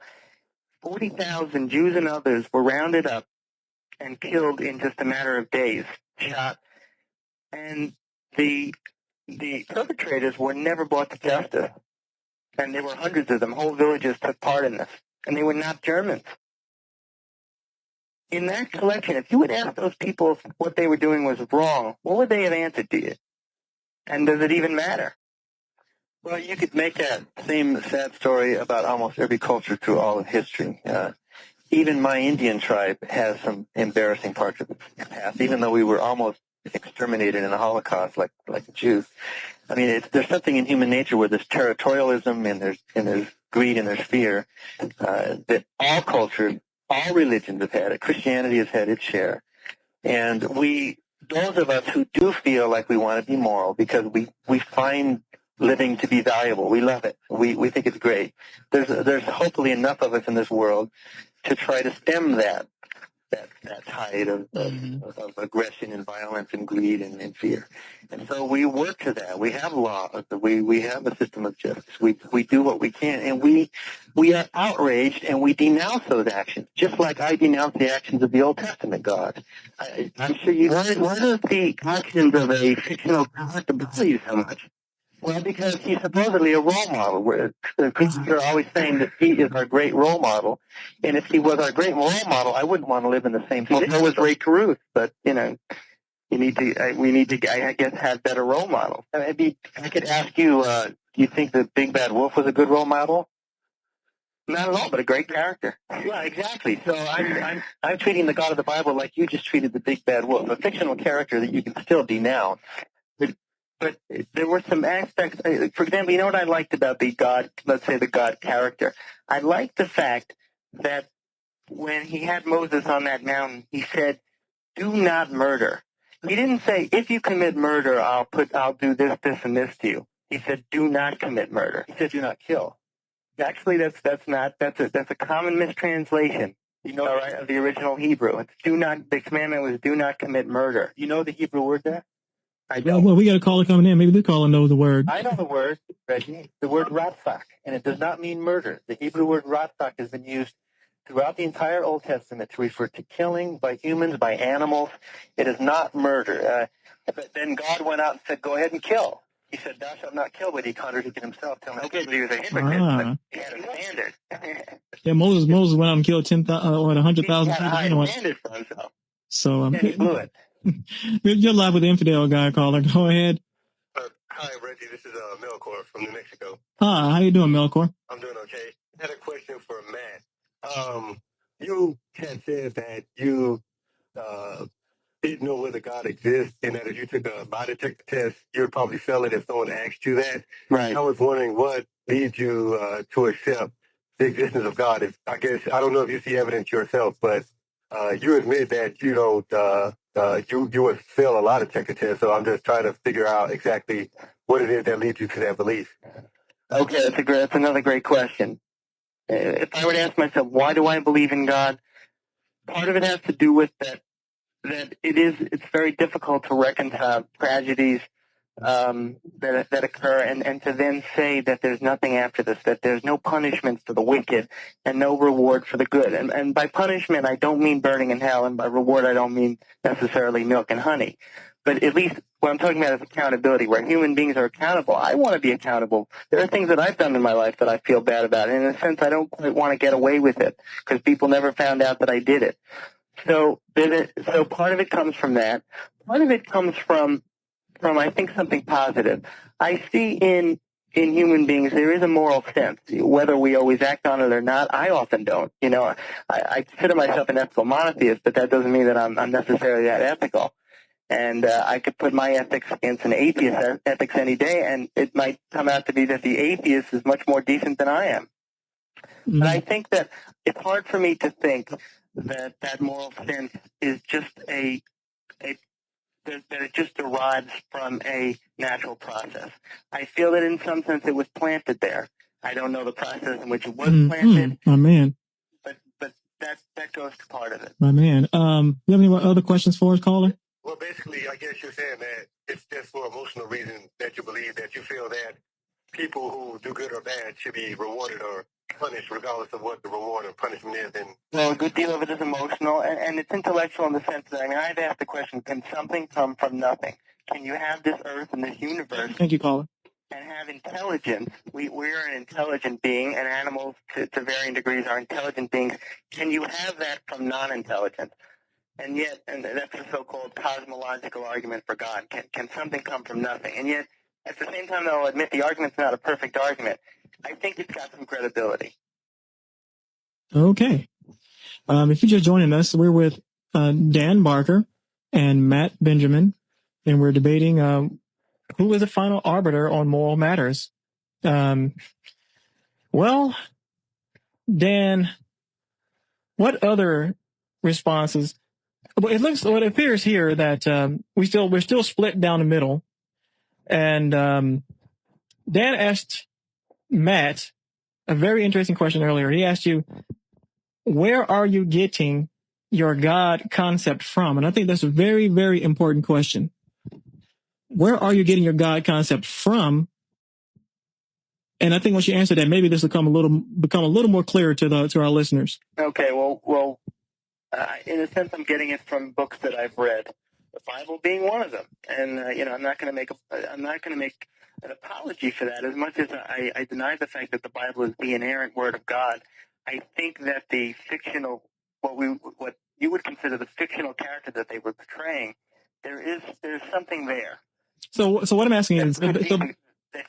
40,000 Jews and others were rounded up and killed in just a matter of days, shot, and the perpetrators were never brought to justice. And there were hundreds of them. Whole villages took part in this. And they were not Germans. In that collection, if you would ask those people if what they were doing was wrong, what would they have answered to you? And does it even matter? Well, you could make that same sad story about almost every culture through all of history. Even my Indian tribe has some embarrassing parts of its past, even though we were almost exterminated in the Holocaust like the Jews. I mean, there's something in human nature where there's territorialism and there's greed and there's fear that all cultures, all religions have had. Christianity has had its share. And those of us who do feel like we want to be moral because we find living to be valuable, we love it. We think it's great. There's hopefully enough of us in this world to try to stem that tide of aggression and violence and greed and fear. And so we work to that. We have laws. We have a system of justice. We do what we can, and we are outraged and we denounce those actions, just like I denounce the actions of the Old Testament God. I'm sure you. Why does the actions of a fictional character bother you so much? Well, because he's supposedly a role model. The Christians are always saying that he is our great role model. And if he was our great role model, I wouldn't want to live in the same city. Well, so was Ray Caruth, but, we need to, I guess, have better role models. I could ask you, do you think the Big Bad Wolf was a good role model? Not at all, but a great character. Yeah, exactly. So I'm treating the God of the Bible like you just treated the Big Bad Wolf, a fictional character that you can still denounce. But there were some aspects, for example, you know what I liked about the God, let's say the God character? I liked the fact that when he had Moses on that mountain, he said, do not murder. He didn't say, if you commit murder, I'll do this, and this to you. He said, do not commit murder. He said, do not kill. Actually, that's a common mistranslation. All right, of the original Hebrew. The commandment was do not commit murder. You know the Hebrew word there? I don't. Well, we got a caller coming in. Maybe the caller knows the word. I know the word, Reggie. The word ratzak, and it does not mean murder. The Hebrew word ratzak has been used throughout the entire Old Testament to refer to killing by humans, by animals. It is not murder. But then God went out and said, go ahead and kill. He said, thou shalt not kill, but he contradicted himself. Okay, so he was a hypocrite, but he had a standard. Yeah, Moses went out and killed 100,000 people. He had a high standard for himself. So And he blew it. You're live with the Infidel Guy caller. Go ahead. Hi, Reggie. This is Melkor from New Mexico. Hi, how you doing, Melkor? I'm doing okay. I had a question for Matt. You had said that you didn't know whether God exists, and that if you took a lie detector test, you would probably fail it if someone asked you that. Right. I was wondering what leads you to accept the existence of God. I guess I don't know if you see evidence yourself, but you admit that you don't. You would fail a lie detector test. So I'm just trying to figure out exactly what it is that leads you to that belief. Okay, that's another great question. If I were to ask myself, why do I believe in God? Part of it has to do with that it's very difficult to reconcile tragedies that occur and to then say that there's nothing after this, that there's no punishment for the wicked and no reward for the good. And by punishment, I don't mean burning in hell, and by reward, I don't mean necessarily milk and honey. But at least what I'm talking about is accountability, where human beings are accountable. I want to be accountable. There are things that I've done in my life that I feel bad about. And in a sense, I don't quite want to get away with it because people never found out that I did it. So part of it comes from that. Part of it comes from I think something positive. I see in human beings there is a moral sense. Whether we always act on it or not, I often don't. You know, I consider myself an ethical monotheist, but that doesn't mean that I'm necessarily that ethical. And I could put my ethics against an atheist ethics any day, and it might come out to be that the atheist is much more decent than I am. Mm-hmm. But I think that it's hard for me to think that moral sense is just that it just derives from a natural process. I feel that in some sense it was planted there. I don't know the process in which it was planted. My man. But that goes to part of it. My man. You have any other questions for us, caller? Well, basically, I guess you're saying that it's just for emotional reasons that you believe that you feel that people who do good or bad should be rewarded or punished regardless of what the reward or punishment is. And well, a good deal of it is emotional, and it's intellectual in the sense that, I mean, I've asked the question, can something come from nothing? Can you have this earth and this universe? Thank you, caller. And have intelligence? We're an intelligent being, and animals, to varying degrees, are intelligent beings. Can you have that from non-intelligence? And yet, and that's the so-called cosmological argument for God. Can something come from nothing? And yet, at the same time, though, I'll admit the argument's not a perfect argument. I think it's got some credibility. Okay. If you're just joining us, we're with Dan Barker and Matt Benjamin, and we're debating who is the final arbiter on moral matters. Well, Dan, what other responses? Well, it appears here that we're still split down the middle, and Dan asked Matt a very interesting question earlier. He asked you, where are you getting your God concept from? And I think that's a very, very important question. Where are you getting your God concept from? And I think once you answer that, maybe this will become a little more clear to our listeners. Okay, well, in a sense, I'm getting it from books that I've read. The Bible being one of them, and I'm not going to make an apology for that. As much as I deny the fact that the Bible is the inerrant Word of God, I think that the fictional, what you would consider the fictional character that they were portraying, there's something there. So what I'm asking is, that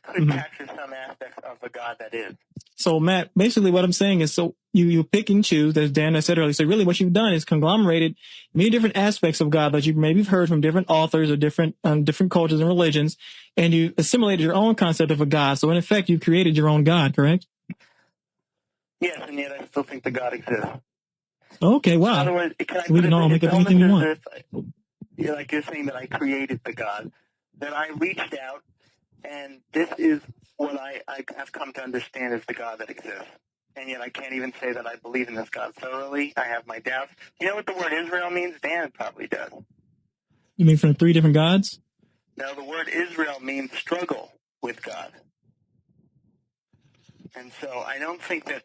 could capture some aspects of the God that is. So Matt, basically what I'm saying is, so you pick and choose, as Dan has said earlier. So really what you've done is conglomerated many different aspects of God that you maybe heard from different authors or different cultures and religions, and you assimilated your own concept of a God. So in effect, you created your own God, correct? Yes, and yet I still think the God exists. Okay, wow. In other words, We can all make up anything we want. Like you're saying that I created the God, that I reached out, and this is what I have come to understand as the God that exists. And yet I can't even say that I believe in this God thoroughly. I have my doubts. You know what the word Israel means? Dan probably does. You mean from 3 different gods? No, the word Israel means struggle with God. And so I don't think that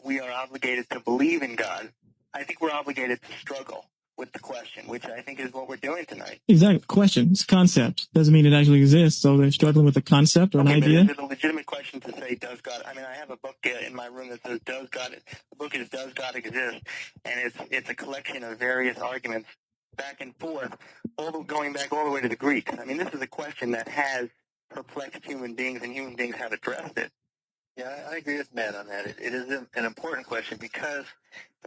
we are obligated to believe in God. I think we're obligated to struggle with the question, which I think is what we're doing tonight. Exactly. Question. It's concept. Doesn't mean it actually exists. So they're struggling with a concept or an idea. But it's a legitimate question to say, does God, I mean, I have a book in my room that says, the book is Does God Exist? And it's a collection of various arguments back and forth, going back all the way to the Greeks. I mean, this is a question that has perplexed human beings, and human beings have addressed it. Yeah, I agree with Matt on that. It is an important question because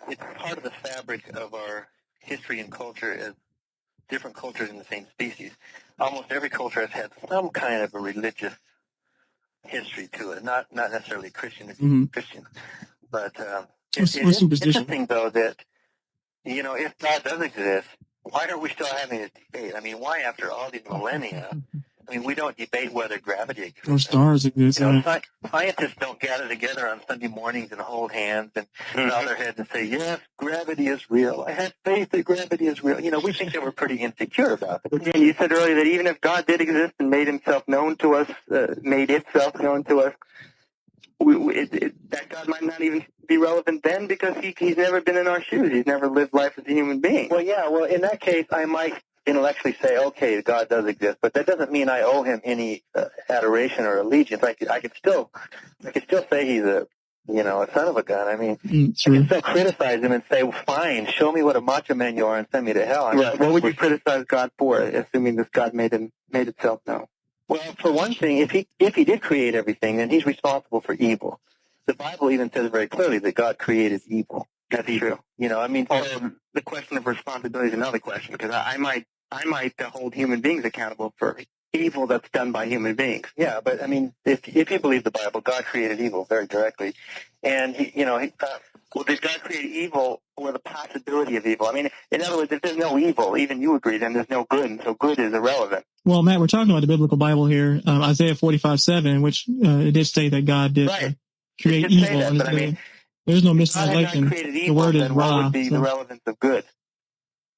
it's part of the fabric of our history and culture as different cultures in the same species. Almost every culture has had some kind of a religious history to it, not necessarily Christian, but it's interesting though that, you know, if God does exist, why are we still having a debate? I mean, why after all these millennia? I mean, we don't debate whether gravity exists. Or stars exist. You know, scientists don't gather together on Sunday mornings and hold hands and bow their heads and say, yes, gravity is real. I have faith that gravity is real. You know, we think that we're pretty insecure about it. And you said earlier that even if God did exist and made himself known to us, made itself known to us, that God might not even be relevant then because he's never been in our shoes. He's never lived life as a human being. Well, yeah. Well, in that case, I might intellectually say, okay, God does exist, but that doesn't mean I owe him any adoration or allegiance. I could still say he's a son of a gun. I mean, I can still criticize him and say, well, fine, show me what a macho man you are and send me to hell. Right. What would you criticize God for, assuming this God made itself known? Well, for one thing, if he did create everything, then he's responsible for evil. The Bible even says very clearly that God created evil. That's true. You know, I mean, the question of responsibility is another question, because I might hold human beings accountable for evil that's done by human beings. Yeah, but I mean, if you believe the Bible, God created evil very directly, and well, did God create evil or the possibility of evil? I mean, in other words, if there's no evil, even you agree, then there's no good, and so good is irrelevant. Well, Matt, we're talking about the biblical Bible here, Isaiah 45:7, which it did say that God did create evil. That, but I mean, there's no mistranslation. The word is ra. What would be the relevance of good?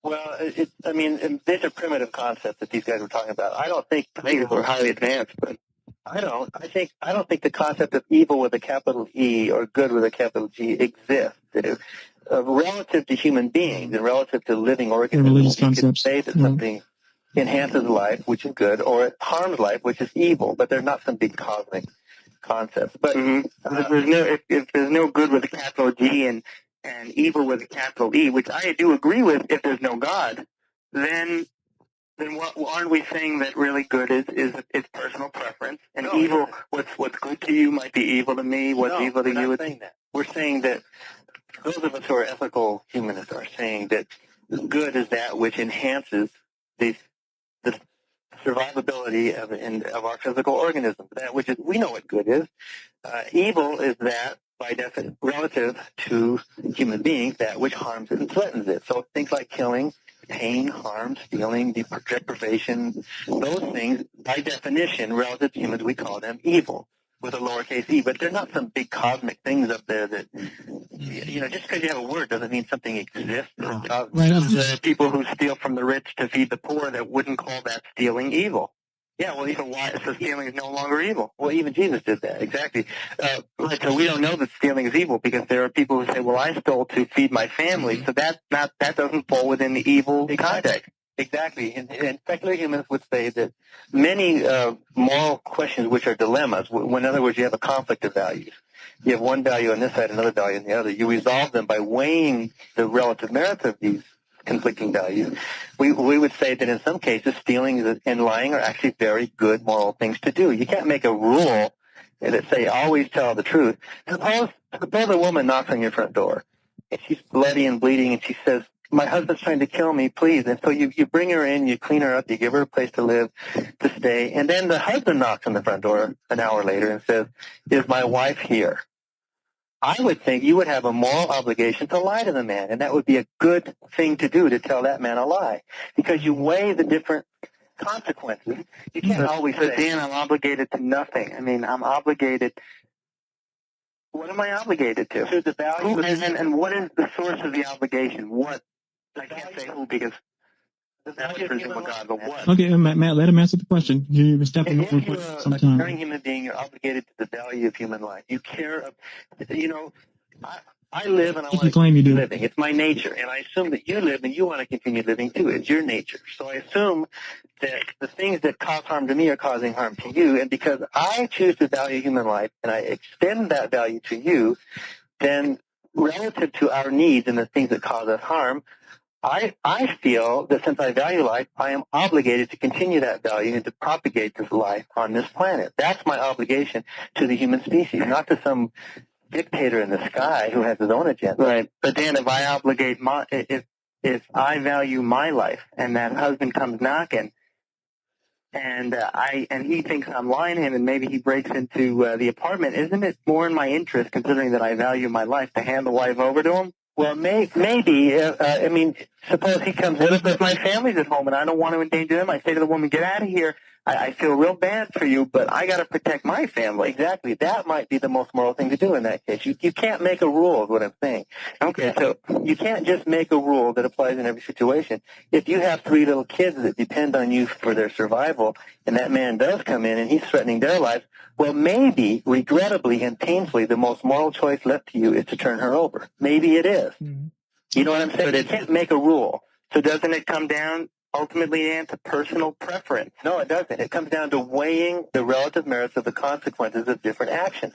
Well, these are primitive concepts that these guys were talking about. I don't think we're highly advanced, but I don't think the concept of evil with a capital E or good with a capital G exists. Relative to human beings and relative to living organisms, you can say that something enhances life, which is good, or it harms life, which is evil. But they're not some big cosmic concepts. But if there's no good with a capital G and evil with a capital E, which I do agree with, if there's no God, then what, aren't we saying that really good is personal preference, and evil, what's good to you might be evil to me, what's evil to you? We're not saying that. We're saying that those of us who are ethical humanists are saying that good is that which enhances the survivability of our physical organisms. That which is, we know what good is. Evil is that, by definition, relative to human beings, that which harms it and threatens it. So things like killing, pain, harm, stealing, deprivation, those things, by definition, relative to humans, we call them evil with a lowercase e. But they're not some big cosmic things up there that, just because you have a word doesn't mean something exists. The people who steal from the rich to feed the poor, that wouldn't call that stealing evil. Yeah, well, so stealing is no longer evil. Well, even Jesus did that, exactly. So we don't know that stealing is evil, because there are people who say, well, I stole to feed my family, so that doesn't fall within the evil context. Exactly. And secular humans would say that many moral questions, which are dilemmas, in other words, you have a conflict of values. You have one value on this side, another value on the other. You resolve them by weighing the relative merits of these conflicting values. We would say that in some cases, stealing and lying are actually very good moral things to do. You can't make a rule that say always tell the truth. Suppose a woman knocks on your front door, and she's bloody and bleeding, and she says, my husband's trying to kill me, please. And so you bring her in, you clean her up, you give her a place to live, to stay, and then the husband knocks on the front door an hour later and says, is my wife here? I would think you would have a moral obligation to lie to the man, and that would be a good thing to do, to tell that man a lie, because you weigh the different consequences. You can't always say, Dan, I'm obligated to nothing. I mean, I'm obligated. What am I obligated to? To the value. And what is the source of the obligation? What? I can't say who, because that's presume God, but what? Okay, Matt, let him answer the question. You've been stepping over for some time. If you're a caring human being, you're obligated to the value of human life. You care, I live and I want to continue living. It's my nature, and I assume that you live and you want to continue living too. It's your nature. So I assume that the things that cause harm to me are causing harm to you, and because I choose to value human life and I extend that value to you, then relative to our needs and the things that cause us harm, I feel that since I value life, I am obligated to continue that value and to propagate this life on this planet. That's my obligation to the human species, not to some dictator in the sky who has his own agenda. Right. But Dan, if I obligate if I value my life and that husband comes knocking and he thinks I'm lying to him and maybe he breaks into the apartment, isn't it more in my interest, considering that I value my life, to hand the wife over to him? Well, maybe. I mean, suppose he comes in, if my family's at home and I don't want to endanger them, I say to the woman, get out of here. I feel real bad for you, but I got to protect my family. Exactly. That might be the most moral thing to do in that case. You can't make a rule, is what I'm saying. Okay, so you can't just make a rule that applies in every situation. If you have 3 little kids that depend on you for their survival, and that man does come in and he's threatening their lives, well, maybe, regrettably and painfully, the most moral choice left to you is to turn her over. Maybe it is. Mm-hmm. You know what I'm saying? But it can't make a rule. So doesn't it come down ultimately, Dan, to personal preference? No, it doesn't. It comes down to weighing the relative merits of the consequences of different actions.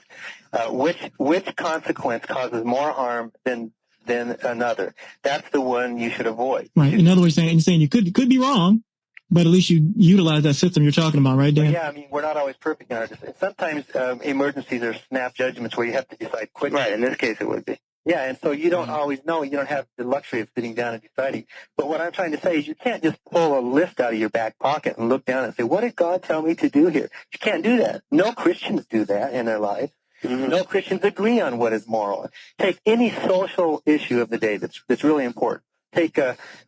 Which consequence causes more harm than another? That's the one you should avoid. Right. In other words, you're saying you could be wrong, but at least you utilize that system you're talking about, right, Dan? Well, yeah, I mean, we're not always perfect in our decisions. Sometimes emergencies are snap judgments where you have to decide quickly. Right, in this case it would be. Yeah, and so you don't always know. You don't have the luxury of sitting down and deciding. But what I'm trying to say is you can't just pull a list out of your back pocket and look down and say, what did God tell me to do here? You can't do that. No Christians do that in their lives. Mm-hmm. No Christians agree on what is moral. Take any social issue of the day that's really important. Take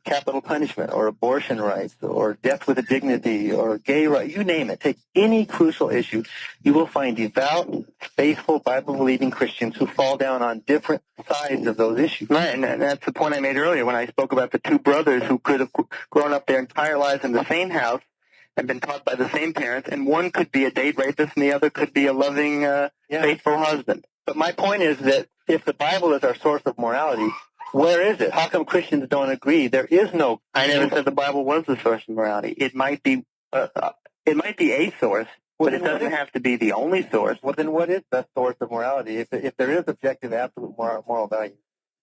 capital punishment or abortion rights or death with a dignity or gay rights, you name it. Take any crucial issue. You will find devout, faithful, Bible-believing Christians who fall down on different sides of those issues. Right, and that's the point I made earlier when I spoke about the 2 brothers who could have grown up their entire lives in the same house and been taught by the same parents, and one could be a date rapist and the other could be a loving, faithful husband. But my point is that if the Bible is our source of morality, where is it? How come Christians don't agree? There is no. I never said the Bible was the source of morality. It might be a source, but it doesn't have to be the only source. Well, then what is the source of morality? If there is objective, absolute moral value,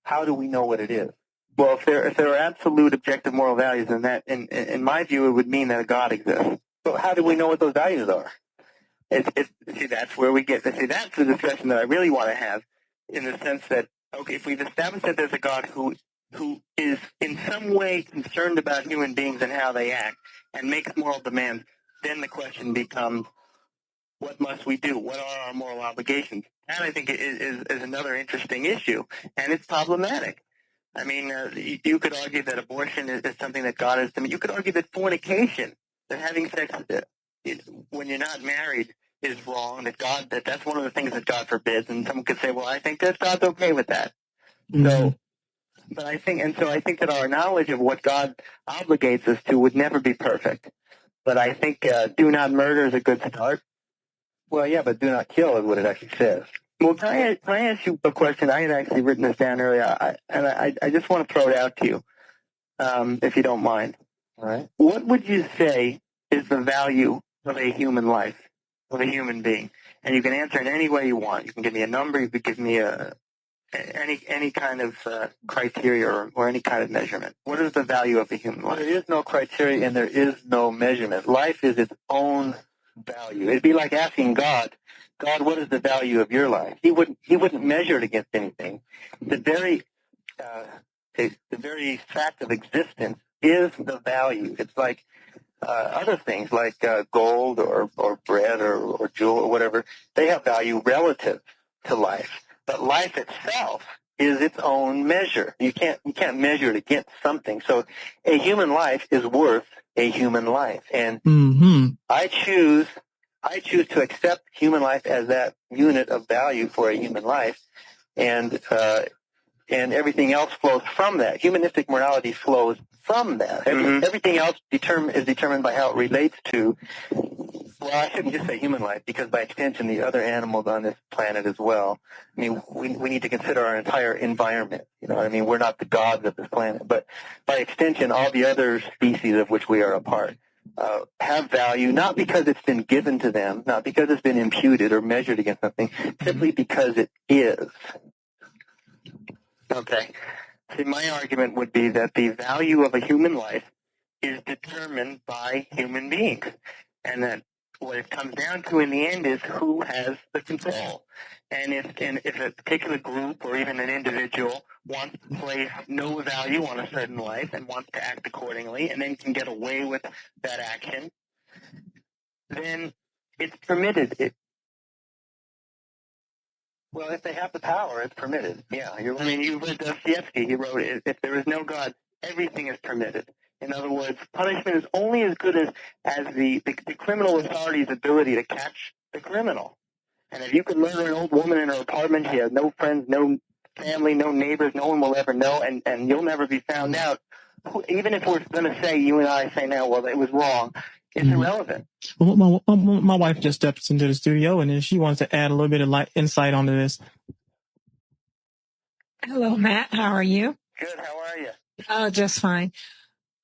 how do we know what it is? Well, if there are absolute objective moral values, then that, in my view, it would mean that a God exists. So how do we know what those values are? See, that's where we get. See, that's the discussion that I really want to have, in the sense that, okay, if we've established that there's a God who is in some way concerned about human beings and how they act and makes moral demands, then the question becomes, what must we do? What are our moral obligations? That, I think, is another interesting issue, and it's problematic. I mean, you could argue that abortion is something that God has to me. You could argue that fornication, that having sex when you're not married, is wrong. That's one of the things that God forbids. And someone could say, well, I think that God's okay with that. Mm-hmm. So I think that our knowledge of what God obligates us to would never be perfect. But I think do not murder is a good start. Well, yeah, but do not kill is what it actually says. Well, can I ask you a question? I had actually written this down earlier, and I just want to throw it out to you, if you don't mind. All right. What would you say is the value of a human life, of a human being? And you can answer in any way you want. You can give me a number. You could give me any kind of criteria or any kind of measurement. What is the value of a human life? There is no criteria and there is no measurement. Life is its own value. It'd be like asking God, what is the value of your life? He wouldn't measure it against anything. The very fact of existence is the value. It's like other things like gold or bread or jewel or whatever. They have value relative to life. But life itself is its own measure. You can't measure it against something. So a human life is worth a human life. And I choose to accept human life as that unit of value for a human life, and everything else flows from that. Humanistic morality flows from that. Everything else is determined by how it relates to, well, I shouldn't just say human life, because by extension, the other animals on this planet as well. I mean, we need to consider our entire environment. You know what I mean? We're not the gods of this planet, but by extension, all the other species of which we are a part have value, not because it's been given to them, not because it's been imputed or measured against something, simply because it is. Okay. See, my argument would be that the value of a human life is determined by human beings, and that what it comes down to in the end is who has the control. And if a particular group or even an individual wants to place no value on a certain life and wants to act accordingly and then can get away with that action, then it's permitted. Well, if they have the power, it's permitted. Yeah, I mean, you read Dostoevsky. He wrote, if there is no God, everything is permitted. In other words, punishment is only as good as the criminal authority's ability to catch the criminal. And if you could murder an old woman in her apartment, she has no friends, no family, no neighbors, no one will ever know, and you'll never be found out. Even if we're going to say, you and I say now, well, it was wrong, it's irrelevant. Well, my wife just stepped into the studio, and then she wants to add a little bit of insight onto this. Hello, Matt. How are you? Good. How are you? Just fine.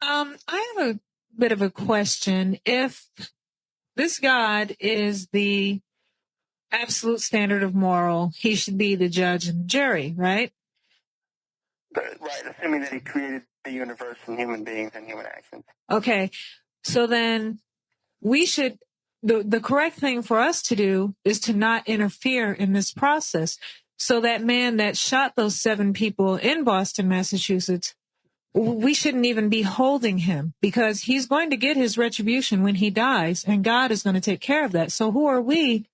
I have a bit of a question. If this God is the absolute standard of moral, he should be the judge and jury, right? Right, assuming that he created the universe and human beings and human actions. Okay. So then we should, the correct thing for us to do is to not interfere in this process. So that man that shot those 7 people in Boston, Massachusetts, we shouldn't even be holding him because he's going to get his retribution when he dies, and God is going to take care of that. So who are we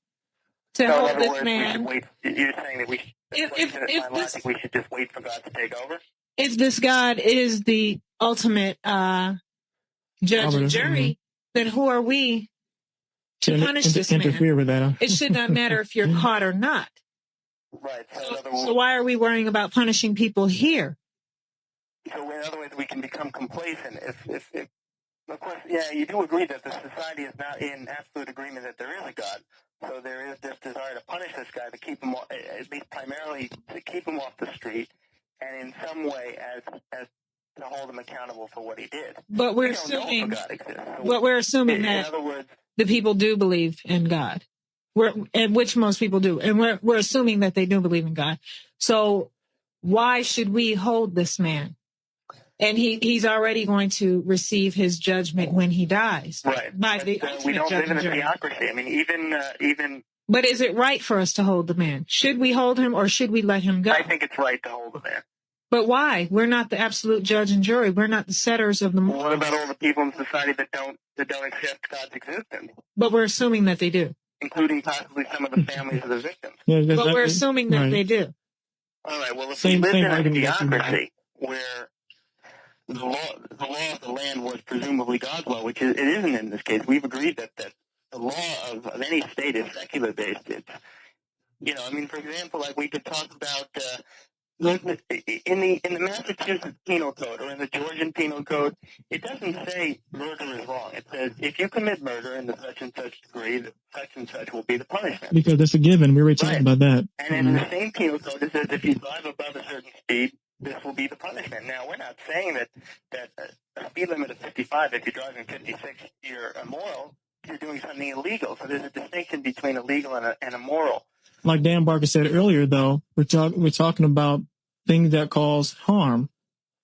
to hold this man? You're saying that we should just wait for God to take over? If this God is the ultimate judge and jury, then who are we to punish this man? Interfere with that, huh? It should not matter if you're caught or not. Right. So why are we worrying about punishing people here? So in other words, we can become complacent if of course, yeah, you do agree that the society is not in absolute agreement that there is a God. So there is this desire to punish this guy, to keep him, at least primarily, to keep him off the street, and in some way as to hold him accountable for what he did. But we're assuming, that in other words, the people do believe in God, and which most people do, and we're assuming that they do believe in God. So why should we hold this man? And he's already going to receive his judgment when he dies. Right. By the we don't live in a theocracy. I mean, even. But is it right for us to hold the man? Should we hold him or should we let him go? I think it's right to hold the man. But why? We're not the absolute judge and jury. We're not the setters of the. Well, what about all the people in society that don't accept God's existence? But we're assuming that they do, including possibly some of the families of the victims. Yeah, but we're assuming that they do. All right. Well, if we live in a theocracy where the law of the land was presumably God's law, which it isn't in this case. We've agreed that the law of any state is secular based. It's, I mean, for example, like we could talk about in the Massachusetts Penal Code or in the Georgian Penal Code, it doesn't say murder is wrong. It says if you commit murder in the such and such degree, such and such will be the punishment. Because it's a given. We were talking about that. And in the same Penal Code, it says if you drive above a certain speed, this will be the punishment. Now, we're not saying that a speed limit of 55, if you're driving 56, you're immoral, you're doing something illegal. So there's a distinction between illegal and immoral. Like Dan Barker said earlier, though, we're talking about things that cause harm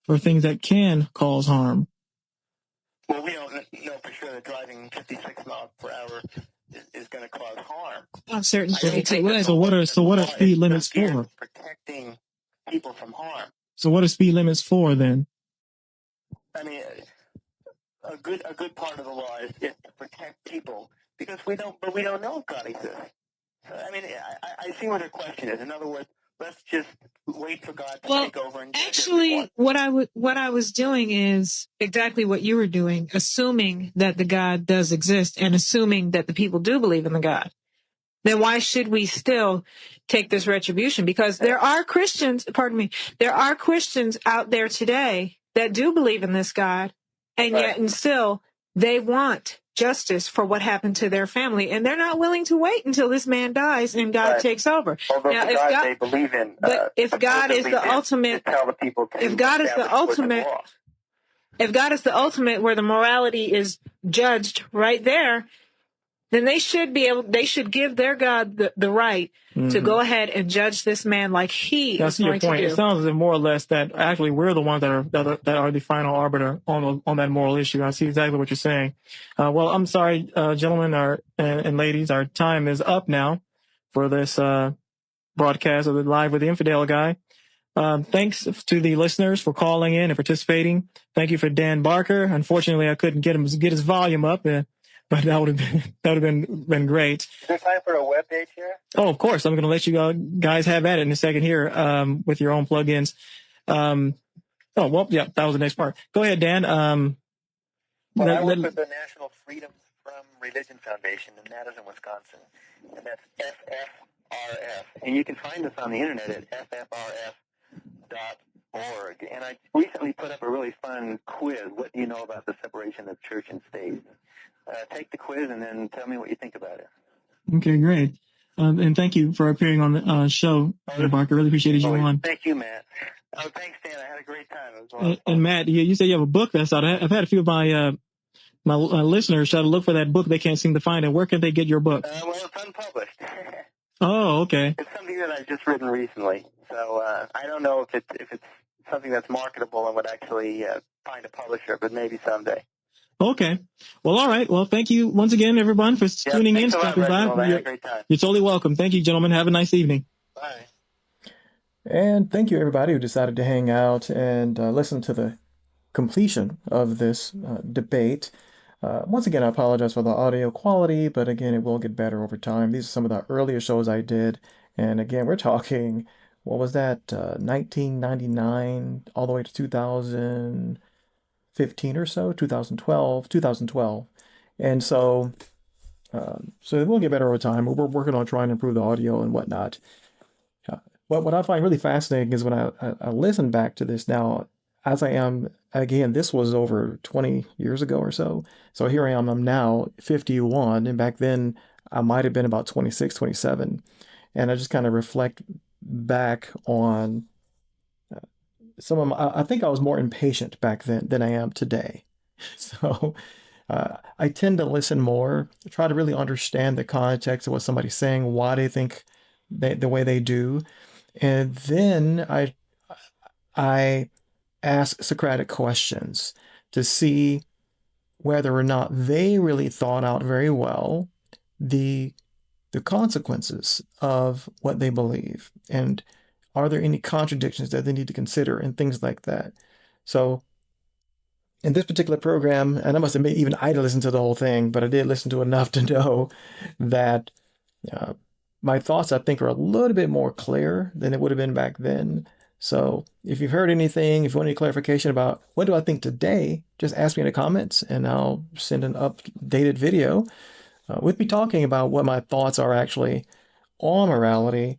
or things that can cause harm. Well, we don't know for sure that driving 56 miles per hour is going to cause harm. On certain states it would. So what are speed limits for? Protecting people from harm. So what are speed limits for then? I mean, a good part of the law is to protect people because we don't know if God exists. So, I mean, I see what her question is. In other words, let's just wait for God to take over and judge actually, what I was doing is exactly what you were doing, assuming that the God does exist and assuming that the people do believe in the God. Then why should we still take this retribution? Because there are Christians out there today that do believe in this God, and yet and still they want justice for what happened to their family, and they're not willing to wait until this man dies and God takes over. Although now, if God they believe in, but if God is the ultimate, if God is the ultimate where the morality is judged right there, then they should give their God the right to go ahead and judge this man like he is your going to point. do. It sounds as if more or less that actually we're the ones that are the final arbiter on that moral issue. I see exactly what you're saying. Well, I'm sorry, gentlemen and ladies, our time is up now for this broadcast of the Live with the Infidel Guy. Thanks to the listeners for calling in and participating. Thank you for Dan Barker. Unfortunately, I couldn't get his volume up, but that would have been great. Is there time for a web page here? Oh, of course. I'm going to let you guys have at it in a second here with your own plugins. That was the next part. Go ahead, Dan. I work with the National Freedom from Religion Foundation, and that is in Wisconsin, and that's FFRF. And you can find us on the internet at ffrf.org. And I recently put up a really fun quiz. What do you know about the separation of church and state? Take the quiz and then tell me what you think about it. Okay, great. And thank you for appearing on the show, Barker. Really appreciated you on. Thank you, Matt. Oh, thanks, Dan. I had a great time. It was a lot of fun. And Matt, you said you have a book that's out. I've had a few of my listeners try to look for that book. They can't seem to find it. Where can they get your book? Well, it's unpublished. Oh, okay. It's something that I've just written recently. So I don't know if it's something that's marketable and would actually find a publisher, but maybe someday. Okay. Well, all right. Well, thank you once again, everyone, for tuning in. I had a great time. You're totally welcome. Thank you, gentlemen. Have a nice evening. Bye. And thank you, everybody who decided to hang out and listen to the completion of this debate. Once again, I apologize for the audio quality, but again, it will get better over time. These are some of the earlier shows I did. And again, we're talking, what was that, 1999 all the way to 2015 or so, 2012. And so it will get better over time. We're working on trying to improve the audio and whatnot. What I find really fascinating is when I listen back to this now, as I am, again, this was over 20 years ago or so. So here I am, I'm now 51, and back then I might have been about 26, 27. And I just kind of reflect back on some of my, I think I was more impatient back then than I am today. So I tend to listen more, try to really understand the context of what somebody's saying, why they think the way they do. And then I ask Socratic questions to see whether or not they really thought out very well the consequences of what they believe, and are there any contradictions that they need to consider and things like that. So in this particular program, and I must admit, even I didn't listen to the whole thing, but I did listen to enough to know that my thoughts, I think, are a little bit more clear than it would have been back then. So if you've heard anything, if you want any clarification about what do I think today, just ask me in the comments and I'll send an updated video with me talking about what my thoughts are actually on morality.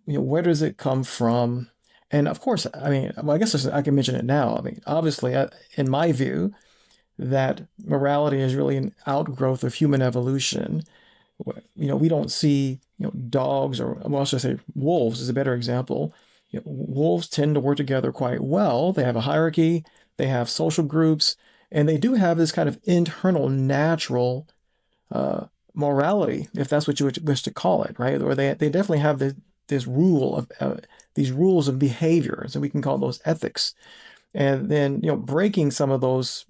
Where does it come from? And of course, I mean, well, I guess I can mention it now. I mean, obviously, in my view, that morality is really an outgrowth of human evolution. We don't see, dogs, or well, I should say wolves is a better example. Wolves tend to work together quite well. They have a hierarchy, they have social groups, and they do have this kind of internal natural morality, if that's what you wish to call it, right? Or they definitely have this rule of these rules of behavior, so we can call those ethics. And then breaking some of those,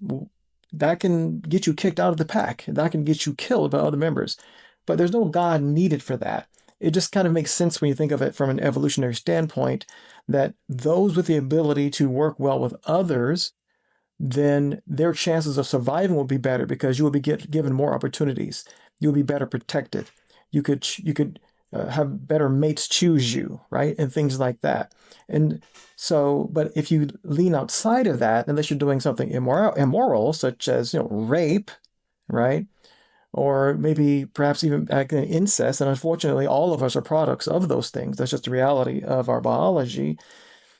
that can get you kicked out of the pack. That can get you killed by other members. But there's no God needed for that. It just kind of makes sense when you think of it from an evolutionary standpoint, that those with the ability to work well with others, then their chances of surviving will be better because you will be given more opportunities. You'll be better protected. You could have better mates choose you, right? And things like that. And so, but if you lean outside of that, unless you're doing something immoral, such as rape, right? Or maybe perhaps even incest. And unfortunately, all of us are products of those things. That's just the reality of our biology.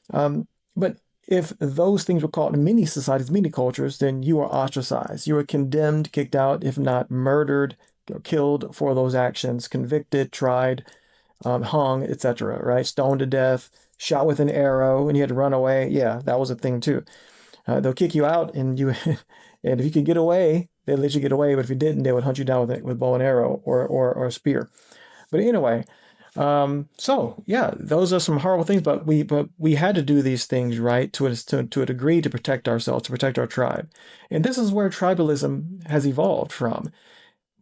But if those things were caught in many societies, many cultures, then you are ostracized. You are condemned, kicked out, if not murdered, killed for those actions, convicted, tried, hung, etc., right? Stoned to death, shot with an arrow, and you had to run away. Yeah, that was a thing too. They'll kick you out, and and if you can get away, they'll let you get away. But if you didn't, they would hunt you down with bow and arrow or a spear. But anyway, so yeah, those are some horrible things. But we had to do these things, right, to a degree, to protect ourselves, to protect our tribe. And this is where tribalism has evolved from.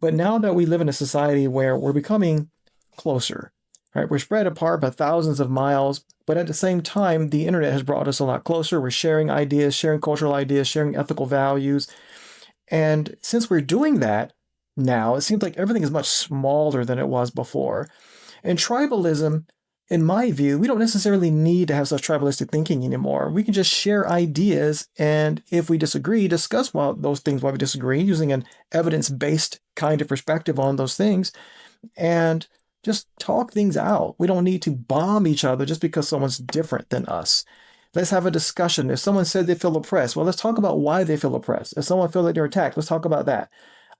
But now that we live in a society where we're becoming closer, right? We're spread apart by thousands of miles, but at the same time, the internet has brought us a lot closer. We're sharing ideas, sharing cultural ideas, sharing ethical values. And since we're doing that now, it seems like everything is much smaller than it was before. And tribalism, in my view, we don't necessarily need to have such tribalistic thinking anymore. We can just share ideas, and if we disagree, discuss those things why we disagree, using an evidence-based kind of perspective on those things, and just talk things out. We don't need to bomb each other just because someone's different than us. Let's have a discussion. If someone said they feel oppressed, well, let's talk about why they feel oppressed. If someone feels like they're attacked, let's talk about that.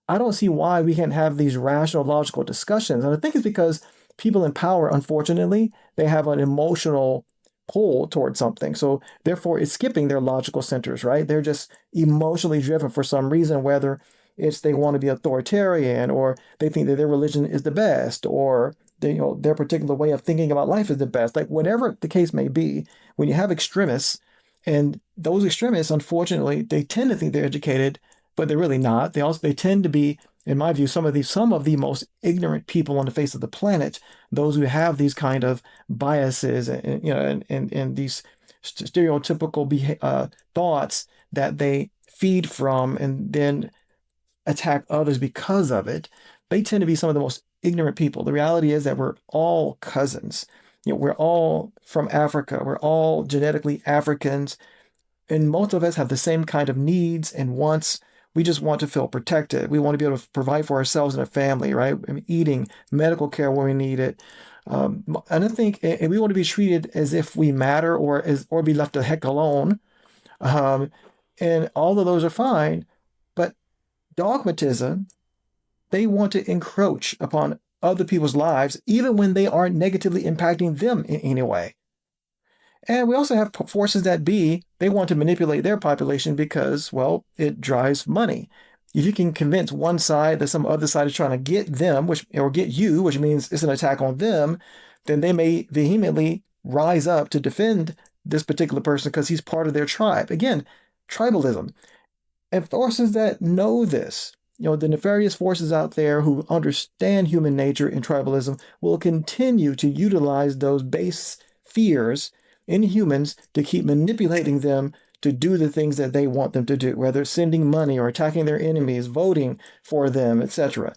I don't see why we can't have these rational, logical discussions. And I think it's because people in power, unfortunately, they have an emotional pull towards something. So therefore, it's skipping their logical centers, right? They're just emotionally driven for some reason, whether it's they want to be authoritarian, or they think that their religion is the best, or their particular way of thinking about life is the best. Like whatever the case may be, when you have extremists, and those extremists, unfortunately, they tend to think they're educated, but they're really not. They tend to be, in my view, some of the most ignorant people on the face of the planet. Those who have these kind of biases and these stereotypical thoughts that they feed from, and then attack others because of it. They tend to be some of the most ignorant people. The reality is that we're all cousins. We're all from Africa. We're all genetically Africans, and most of us have the same kind of needs and wants. We just want to feel protected. We want to be able to provide for ourselves and our family, right? I mean, eating, medical care when we need it. And I think, and we want to be treated as if we matter, or be left the heck alone. Um, and all of those are fine. But dogmatism, they want to encroach upon other people's lives, even when they aren't negatively impacting them in any way. And we also have forces that be, they want to manipulate their population because, well, it drives money. If you can convince one side that some other side is trying to get them, or get you, which means it's an attack on them, then they may vehemently rise up to defend this particular person because he's part of their tribe. Again, tribalism. And forces that know this, the nefarious forces out there who understand human nature and tribalism, will continue to utilize those base fears in humans to keep manipulating them to do the things that they want them to do, whether it's sending money or attacking their enemies, voting for them, etc.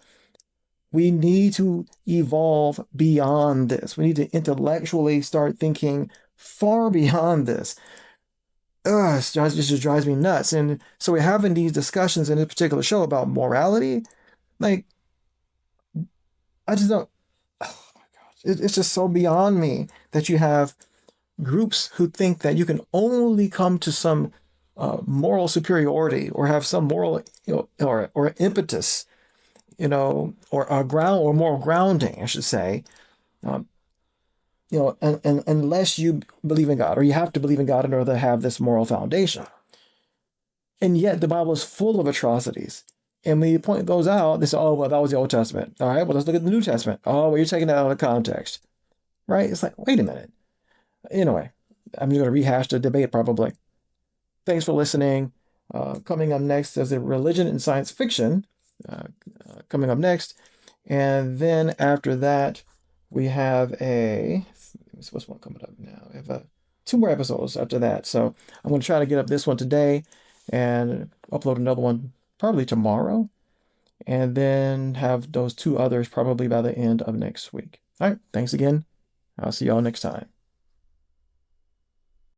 We need to evolve beyond this. We need to intellectually start thinking far beyond this. It just drives me nuts. And so we're having these discussions in this particular show about morality. Like, I just don't, oh my gosh, it's just so beyond me that you have groups who think that you can only come to some moral superiority, or have some moral, or impetus, or a ground, or moral grounding, I should say, um, and unless you believe in God, or you have to believe in God in order to have this moral foundation. And yet the Bible is full of atrocities. And when you point those out, they say, oh, well, that was the Old Testament. All right, well, let's look at the New Testament. Oh, well, you're taking that out of context. Right? It's like, wait a minute. Anyway, I'm going to rehash the debate probably. Thanks for listening. Coming up next is a religion and science fiction. Coming up next. And then after that, we have what's one coming up now? We have 2 more episodes after that. So I'm going to try to get up this one today and upload another one probably tomorrow, and then have those 2 others probably by the end of next week. All right. Thanks again. I'll see y'all next time.